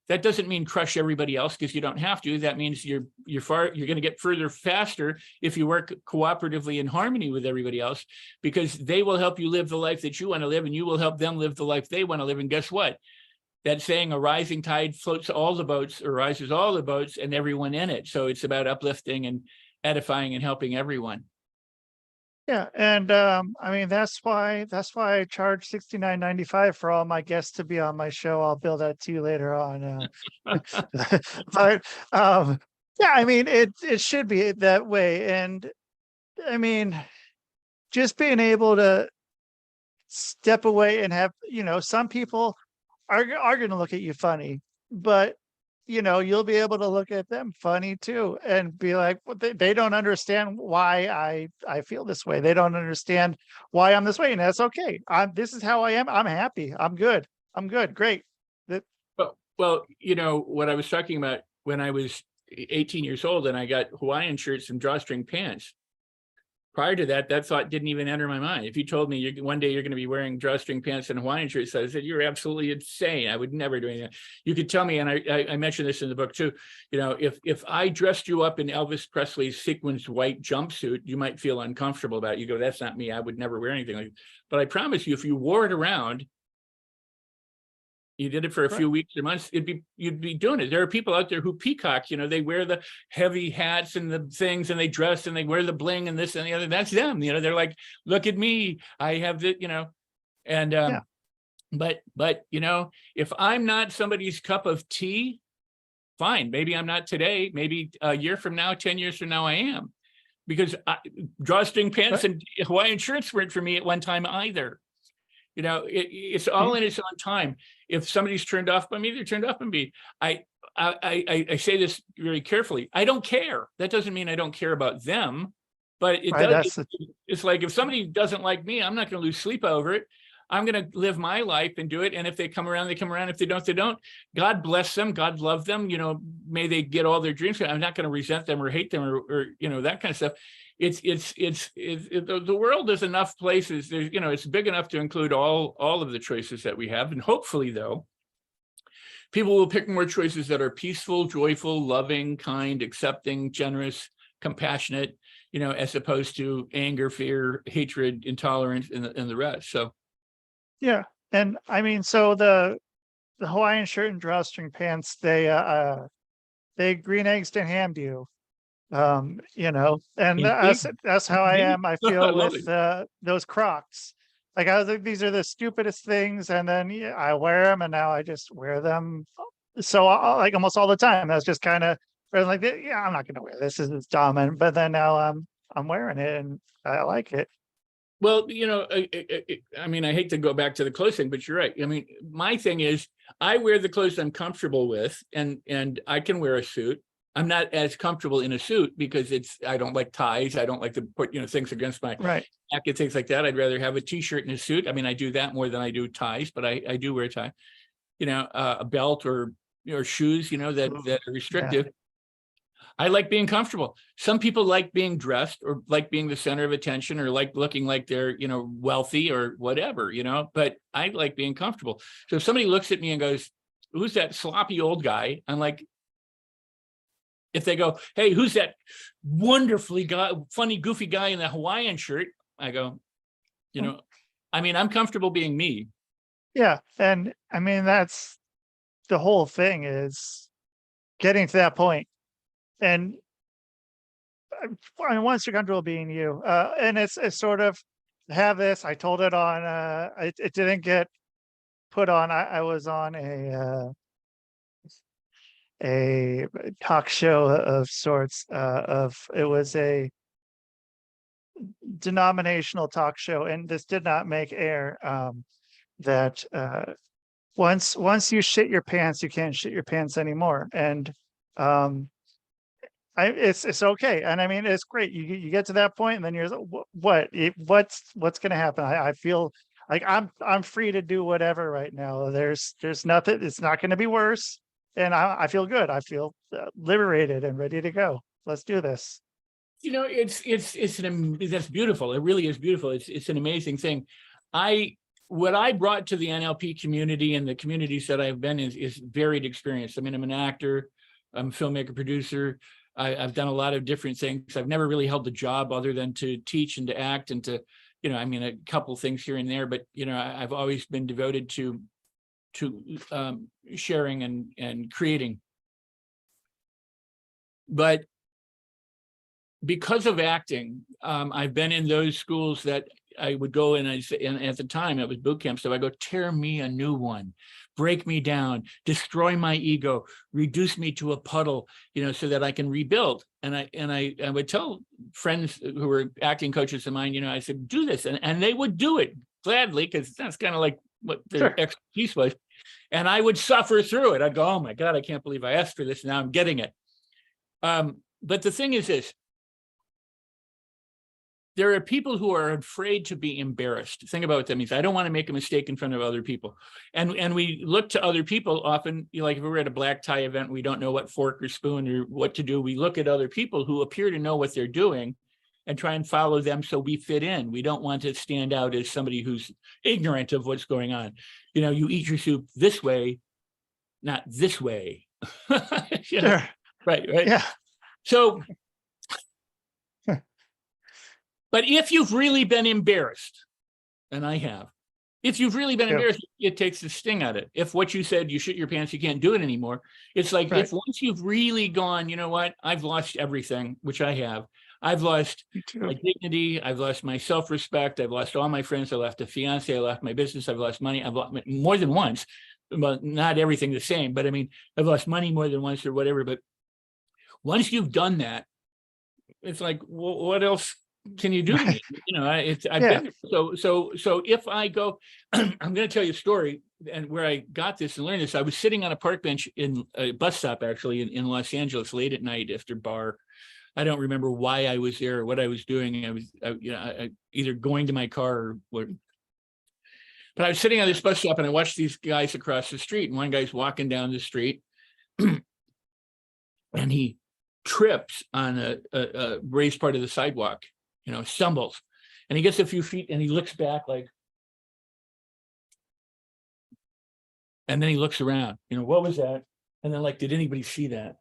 That doesn't mean crush everybody else, because you don't have to. That means you're going to get further faster if you work cooperatively in harmony with everybody else, because they will help you live the life that you want to live, and you will help them live the life they want to live. And guess what? That saying, a rising tide floats all the boats, or rises all the boats, and everyone in it. So it's about uplifting and edifying and helping everyone. Yeah, and I mean that's why I charge $69.95 for all my guests to be on my show. I'll bill that to you later on. But yeah, I mean it should be that way. And I mean, just being able to step away and have, some people are going to look at you funny, but you'll be able to look at them funny too and be like, well, they don't understand why I feel this way. They don't understand why I'm this way. And that's okay. This is how I am. I'm happy. I'm good. Great. Well, what I was talking about when I was 18 years old and I got Hawaiian shirts and drawstring pants. Prior to that, that thought didn't even enter my mind. If you told me one day you're going to be wearing drawstring pants and Hawaiian shirts, I said, you're absolutely insane. I would never do anything. You could tell me, and I mentioned this in the book too, if I dressed you up in Elvis Presley's sequins white jumpsuit, you might feel uncomfortable about it. You go, that's not me. I would never wear anything like that. But I promise you, if you wore it around, you did it for a few weeks or months, you'd be doing it. There are people out there who peacock, they wear the heavy hats and the things, and they dress and they wear the bling and this and the other. That's them. They're like, look at me. I have the, and Yeah. but if I'm not somebody's cup of tea, fine. Maybe I'm not today. Maybe a year from now, 10 years from now, I am. Because drawstring pants and Hawaiian shirts weren't for me at one time either. It's all in its own time. If somebody's turned off by me, they're turned off by me. I say this very carefully. I don't care. That doesn't mean I don't care about them, but it does. It's like if somebody doesn't like me, I'm not going to lose sleep over it. I'm going to live my life and do it. And if they come around, they come around. If they don't, they don't. God bless them. God love them. May they get all their dreams. I'm not going to resent them or hate them or that kind of stuff. The world is enough places. There's, it's big enough to include all of the choices that we have. And hopefully, though, people will pick more choices that are peaceful, joyful, loving, kind, accepting, generous, compassionate, as opposed to anger, fear, hatred, intolerance, and the rest. So, yeah. And I mean, so the Hawaiian shirt and drawstring pants, they green eggs to ham you. And that's how I am. I feel with those Crocs. Like I was like, these are the stupidest things, and then I wear them, and now I just wear them. So like almost all the time. That's just kind of like, yeah, I'm not going to wear this. This is dumb, but then now I'm wearing it, and I like it. Well, I mean, I hate to go back to the clothes thing, but you're right. I mean, my thing is, I wear the clothes I'm comfortable with, and I can wear a suit. I'm not as comfortable in a suit because I don't like ties. I don't like to put, things against my neck and things like that. I'd rather have a t-shirt and a suit. I mean, I do that more than I do ties, but I do wear a tie, a belt or shoes, that are restrictive. Yeah. I like being comfortable. Some people like being dressed or like being the center of attention or like looking like they're, wealthy or whatever, but I like being comfortable. So if somebody looks at me and goes, who's that sloppy old guy? I'm like, if they go, hey, who's that wonderfully funny, goofy guy in the Hawaiian shirt? I go, I mean, I'm comfortable being me. Yeah. And I mean, that's the whole thing, is getting to that point. And I mean, once you're comfortable being you, and it's sort of have this, I told it on, it didn't get put on. I was on a talk show of sorts, it was a denominational talk show, and this did not make air, that once you shit your pants, you can't shit your pants anymore. And it's okay. And I mean, it's great. You get to that point, and then you're what's going to happen? I feel like I'm free to do whatever right now. There's nothing. It's not going to be worse. And I feel good. I feel liberated and ready to go. Let's do this. That's beautiful. It really is beautiful. It's an amazing thing. what I brought to the NLP community and the communities that I've been in is varied experience. I mean, I'm an actor, I'm a filmmaker, producer. I've done a lot of different things. I've never really held a job other than to teach and to act and to, I mean, a couple things here and there, but, I've always been devoted to sharing and creating. But because of acting, I've been in those schools that I would go in, and at the time it was boot camp, so I go, tear me a new one, break me down, destroy my ego, reduce me to a puddle, so that I can rebuild. And I would tell friends who were acting coaches of mine, I said, do this, and they would do it gladly, because that's kind of like what their expertise was. And I would suffer through it. I'd go, oh my God, I can't believe I asked for this. Now I'm getting it. But the thing is this. There are people who are afraid to be embarrassed. Think about what that means. I don't want to make a mistake in front of other people. And we look to other people often, like if we're at a black tie event, we don't know what fork or spoon or what to do. We look at other people who appear to know what they're doing and try and follow them so we fit in. We don't want to stand out as somebody who's ignorant of what's going on. You eat your soup this way, not this way. Sure. Right. Yeah. So, but if you've really been embarrassed, and I have, if you've really been embarrassed, it takes the sting out of it. If what you said, you shit your pants, you can't do it anymore. It's like, if once you've really gone, you know what, I've lost everything, which I have. I've lost my dignity. I've lost my self-respect. I've lost all my friends. I left a fiance. I left my business. I've lost money. I've lost more than once, but not everything the same. But I mean, I've lost money more than once or whatever. But once you've done that, it's like, well, what else can you do to me? I've been so if I go, I'm going to tell you a story, and where I got this and learned this. I was sitting on a park bench in a bus stop, actually, in Los Angeles, late at night after bar. I don't remember why I was there or what I was doing. I was, either going to my car or what. But I was sitting on this bus stop and I watched these guys across the street, and one guy's walking down the street, and he trips on a raised part of the sidewalk. Stumbles, and he gets a few feet and he looks back and then he looks around, what was that? And then did anybody see that?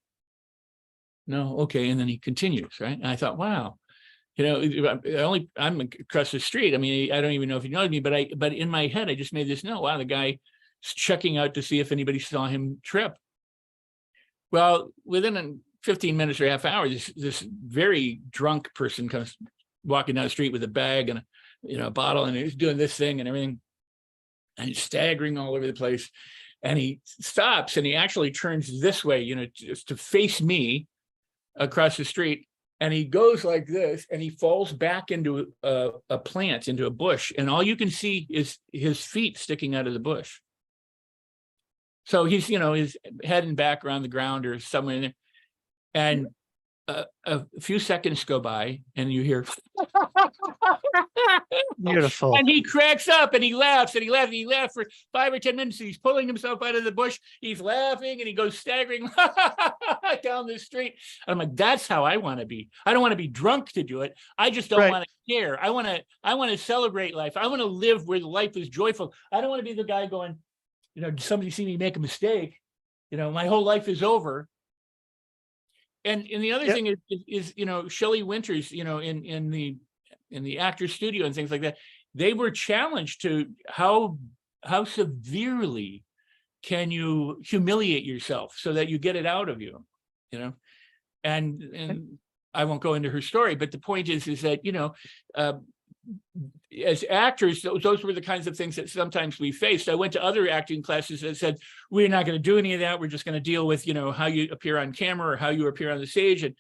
No. Okay. And then he continues, right? And I thought, wow, I'm across the street. I mean, I don't even know if he knows me, but in my head, I just made this note. Wow, the guy is checking out to see if anybody saw him trip. Well, within 15 minutes or half hour, this very drunk person comes walking down the street with a bag and a bottle, and he's doing this thing and everything, and he's staggering all over the place. And he stops and he actually turns this way, just to face me across the street. And he goes like this, and he falls back into a plant, into a bush, and all you can see is his feet sticking out of the bush. So he's, his head and back around the ground or somewhere in there. And a few seconds go by and you hear Beautiful. And he cracks up and he laughs and he laughs and he laughs for 5 or 10 minutes. He's pulling himself out of the bush. He's laughing and he goes staggering down the street. And I'm like, that's how I want to be. I don't want to be drunk to do it. I just don't want to care. I want to celebrate life. I want to live where life is joyful. I don't want to be the guy going, somebody see me make a mistake. My whole life is over. And the other thing is Shelley Winters, in the actor studio and things like that, they were challenged to how severely can you humiliate yourself so that you get it out of you, and I won't go into her story, but the point is that, as actors, those were the kinds of things that sometimes we faced. I went to other acting classes that said, we're not going to do any of that. We're just going to deal with, how you appear on camera or how you appear on the stage. And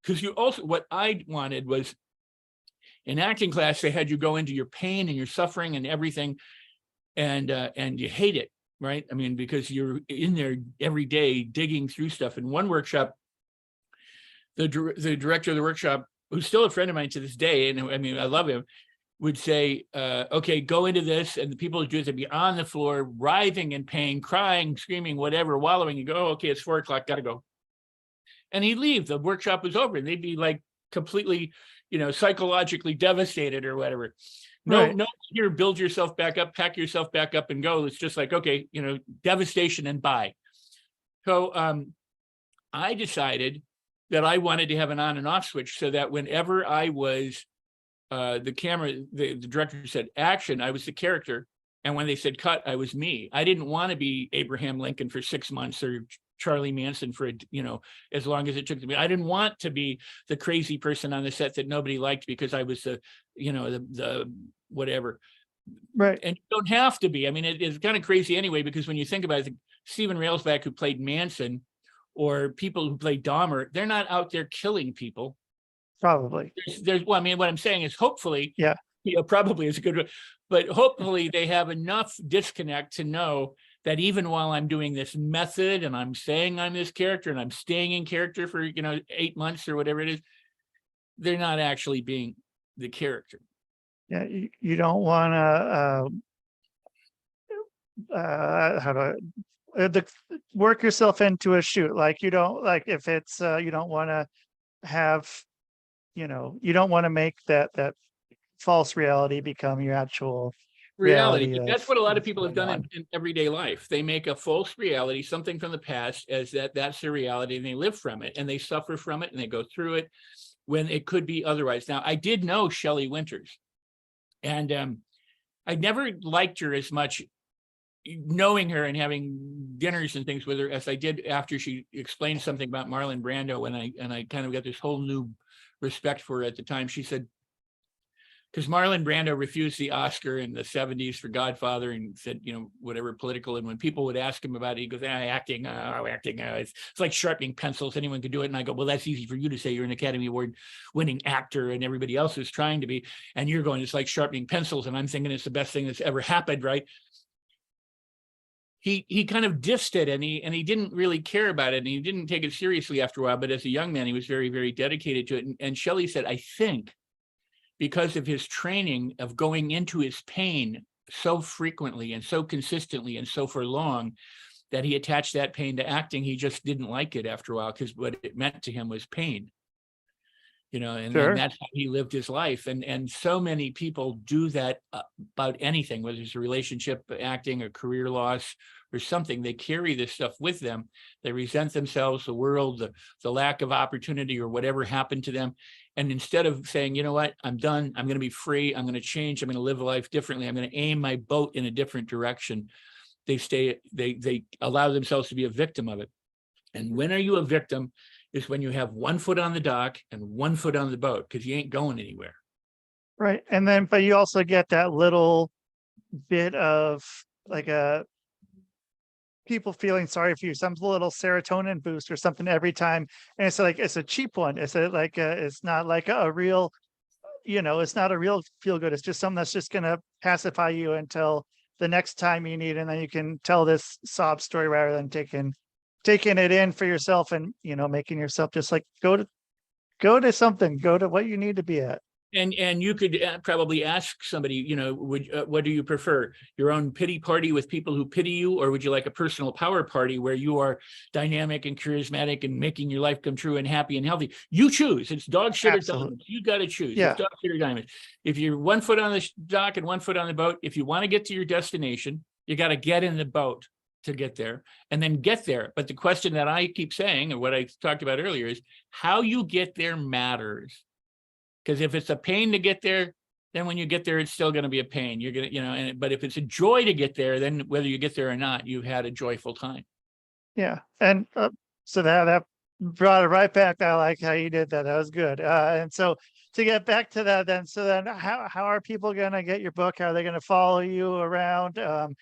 because what I wanted was, in acting class, they had you go into your pain and your suffering and everything. And you hate it, right? I mean, because you're in there every day digging through stuff. In one workshop, the director of the workshop, who's still a friend of mine to this day, and I mean, I love him, would say, okay, go into this, and the people who do it would be on the floor, writhing in pain, crying, screaming, whatever, wallowing. You go, oh, okay, it's 4 o'clock, gotta go. And he'd leave, the workshop was over, and they'd be completely, psychologically devastated or whatever. No, Right. no, here, build yourself back up, pack yourself back up and go. It's just like, okay, devastation and bye. So I decided that I wanted to have an on and off switch so that whenever I was the director said action, I was the character. And when they said cut, I was me. I didn't want to be Abraham Lincoln for 6 months or Charlie Manson for, as long as it took to be. I didn't want to be the crazy person on the set that nobody liked because I was the whatever. Right. And you don't have to be. I mean, it's kind of crazy anyway, because when you think about it, Stephen Railsback, who played Manson, or people who play Dahmer, they're not out there killing people. Probably. Well, I mean, what I'm saying is hopefully, Yeah. Probably is a good, but hopefully they have enough disconnect to know that even while I'm doing this method and I'm saying I'm this character and I'm staying in character for, 8 months or whatever it is, they're not actually being the character. Yeah. You don't want to, how do work yourself into a shoot. Like you don't like if it's, you don't want to have, you don't want to make that false reality become your actual Reality, reality but of that's what a lot of what's people have going done on. in everyday life. They make a false reality, something from the past, as that's their reality, and they live from it, and they suffer from it, and they go through it when it could be otherwise. Now, I did know Shelley Winters, and I never liked her as much, knowing her and having dinners and things with her, as I did after she explained something about Marlon Brando, and I kind of got this whole new respect for her at the time. She said, because Marlon Brando refused the Oscar in the 70s for Godfather and said, whatever political. And when people would ask him about it, he goes, acting, it's like sharpening pencils. Anyone could do it. And I go, well, that's easy for you to say. You're an Academy Award winning actor and everybody else is trying to be. And you're going, it's like sharpening pencils. And I'm thinking it's the best thing that's ever happened, right? He kind of dissed it, and he didn't really care about it, and he didn't take it seriously after a while. But as a young man, he was very, very dedicated to it. And Shelley said, I think, because of his training of going into his pain so frequently and so consistently and so for long, that he attached that pain to acting. He just didn't like it after a while because what it meant to him was pain. And Sure. that's how he lived his life. And so many people do that about anything, whether it's a relationship, acting, or career loss or something. They carry this stuff with them. They resent themselves, the world, the lack of opportunity, or whatever happened to them. And instead of saying, you know what, I'm done, I'm going to be free, I'm going to change, I'm going to live a life differently, I'm going to aim my boat in a different direction, they allow themselves to be a victim of it. And when are you a victim? Is when you have 1 foot on the dock and 1 foot on the boat, because you ain't going anywhere. Right. And then, but you also get that little bit of like people feeling sorry for you, some little serotonin boost or something every time. And it's like, it's a cheap one. It's it's not like a real, it's not a real feel good. It's just something that's just going to pacify you until the next time you need. And then you can tell this sob story rather than taking it in for yourself and, making yourself just like go to something, go to what you need to be at. And you could probably ask somebody, what do you prefer? Your own pity party with people who pity you, or would you like a personal power party where you are dynamic and charismatic and making your life come true and happy and healthy? You choose. It's dog shit or diamonds. You got to choose. Yeah. It's dog shit or diamonds. If you're 1 foot on the dock and 1 foot on the boat, if you want to get to your destination, you got to get in the boat to get there and then get there. But the question that I keep saying, and what I talked about earlier, is how you get there matters. Because if it's a pain to get there, then when you get there, it's still going to be a pain. You're going to, but if it's a joy to get there, then whether you get there or not, you've had a joyful time. Yeah. And so that brought it right back. I like how you did that. That was good. And so to get back to that, then how are people going to get your book? How are they going to follow you around and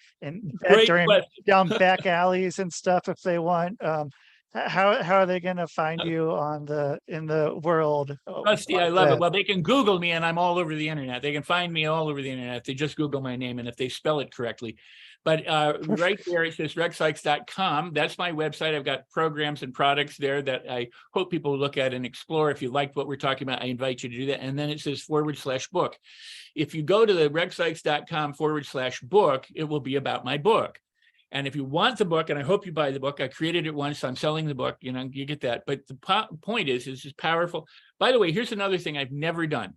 down back alleys and stuff if they want? How are they going to find you in the world? Rusty, I love it. Well, they can Google me and I'm all over the internet. They can find me all over the internet if they just Google my name and if they spell it correctly. But right there, it says rexsikes.com. That's my website. I've got programs and products there that I hope people will look at and explore. If you liked what we're talking about, I invite you to do that. And then it says /book. If you go to the rexsikes.com/book, it will be about my book. And if you want the book, and I hope you buy the book, I created it once, I'm selling the book, you get that. But the point is powerful. By the way, here's another thing I've never done.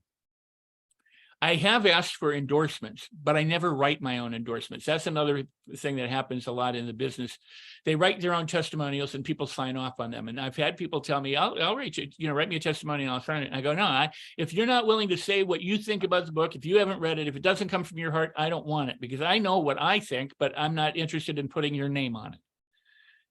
I have asked for endorsements, but I never write my own endorsements. That's another thing that happens a lot in the business. They write their own testimonials and people sign off on them. And I've had people tell me, I'll write you, write me a testimonial, I'll sign it. And I go, no, if you're not willing to say what you think about the book, if you haven't read it, if it doesn't come from your heart, I don't want it, because I know what I think, but I'm not interested in putting your name on it.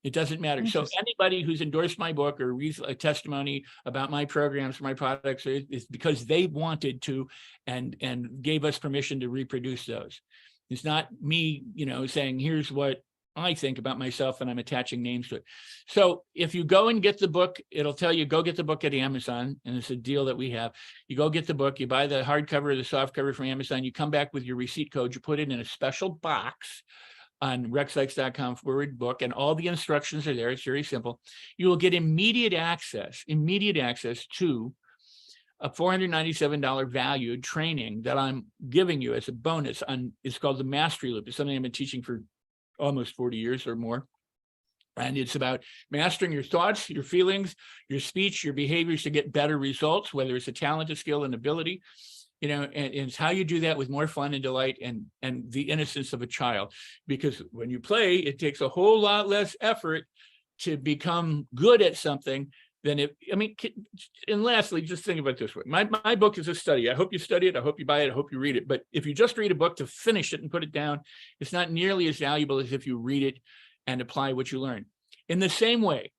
It doesn't matter. So anybody who's endorsed my book or reads a testimony about my programs, my products, is because they wanted to and gave us permission to reproduce those. It's not me, saying, here's what I think about myself and I'm attaching names to it. So if you go and get the book, it'll tell you, go get the book at Amazon. And it's a deal that we have. You go get the book, you buy the hardcover or the soft cover from Amazon, you come back with your receipt code, you put it in a special box on rexsikes.com/book, and all the instructions are there. It's very simple. You will get immediate access to a $497 valued training that I'm giving you as a bonus on. It's called the Mastery Loop. It's something I've been teaching for almost 40 years or more. And it's about mastering your thoughts, your feelings, your speech, your behaviors to get better results, whether it's a talent, a skill, an ability. And it's how you do that with more fun and delight and the innocence of a child. Because when you play, it takes a whole lot less effort to become good at something than and lastly, just think about it this way. My book is a study. I hope you study it. I hope you buy it. I hope you read it. But if you just read a book to finish it and put it down, it's not nearly as valuable as if you read it and apply what you learn. In the same way,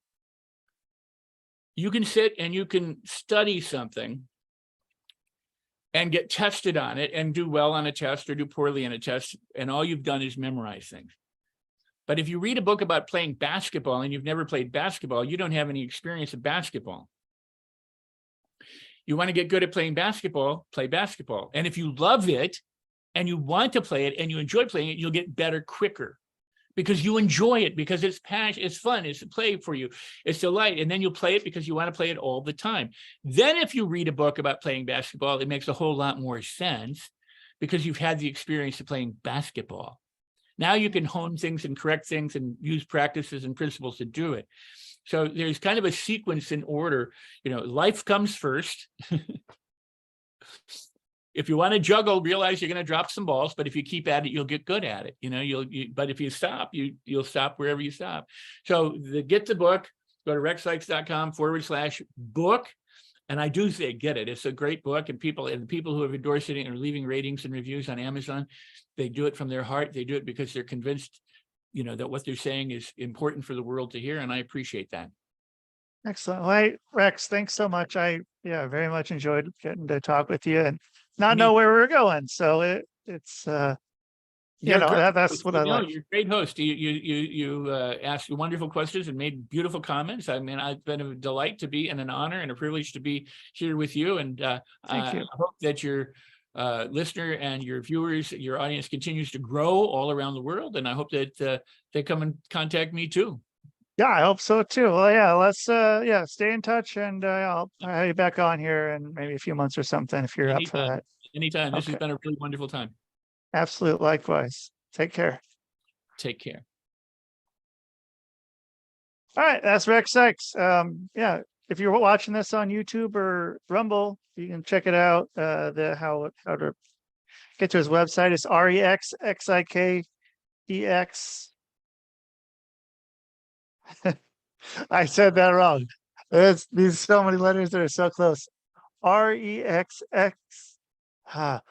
you can sit and you can study something and get tested on it and do well on a test or do poorly on a test, and all you've done is memorize things. But if you read a book about playing basketball and you've never played basketball, you don't have any experience of basketball. You want to get good at playing basketball, play basketball. And if you love it and you want to play it and you enjoy playing it, you'll get better quicker because you enjoy it, because it's passion, it's fun, it's a play for you, it's delight. And then you'll play it because you want to play it all the time. Then if you read a book about playing basketball, it makes a whole lot more sense because you've had the experience of playing basketball. Now you can hone things and correct things and use practices and principles to do it. So there's kind of a sequence in order. Life comes first. If you want to juggle, realize you're going to drop some balls, but if you keep at it, you'll get good at it. But if you stop, you'll stop wherever you stop. So get the book, go to rexsikes.com/book. And I do say, get it. It's a great book, and the people who have endorsed it and are leaving ratings and reviews on Amazon, they do it from their heart. They do it because they're convinced, that what they're saying is important for the world to hear. And I appreciate that. Excellent. Well, Rex, thanks so much. I very much enjoyed getting to talk with you and not know where we were going. So it's that's what I like. You're a great host. You asked wonderful questions and made beautiful comments. I mean, it's been a delight to be and an honor and a privilege to be here with you. And Thank you. I hope that your listener and your viewers, your audience continues to grow all around the world. And I hope that they come and contact me too. Yeah, I hope so too. Well, yeah, let's stay in touch, and I'll have you back on here in maybe a few months or something if you're up for that. Anytime. This has been a really wonderful time. Absolute. Likewise. Take care. Take care. All right, that's Rex Sikes. If you're watching this on YouTube or Rumble, you can check it out. How to get to his website is REXXIKEX. I said that wrong. These so many letters that are so close. REXSIKES.com.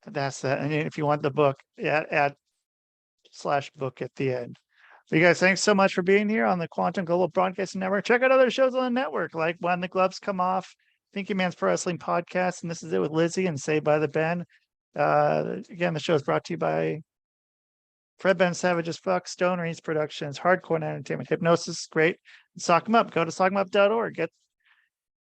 That's that. And if you want the book, add /book at the end. So you guys, thanks so much for being here on the Quantum Global Broadcasting Network. Check out other shows on the network, like When the Gloves Come Off, Thinking Man's Pro Wrestling Podcast, and This Is It with Lizzie, and Saved by the Ben. Again, the show is brought to you by Fred Ben Savage's Fuck, Stone Reeds Productions, Hardcore Entertainment, Hypnosis, great. Sock 'em up. Go to sock'emup.org. Get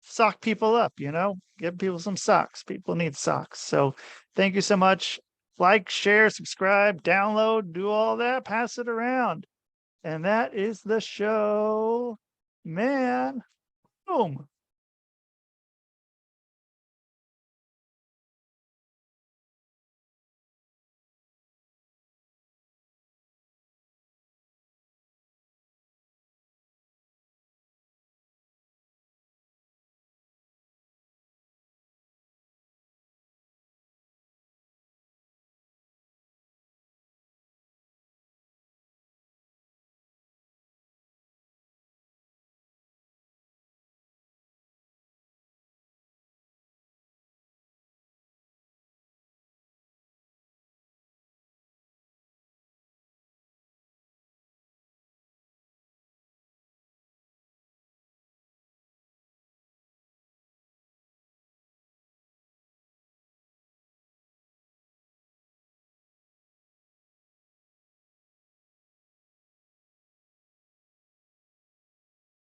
sock people up, give people some socks. People need socks. So thank you so much. Like, share, subscribe, download, do all that, pass it around. And that is the show, man. Boom.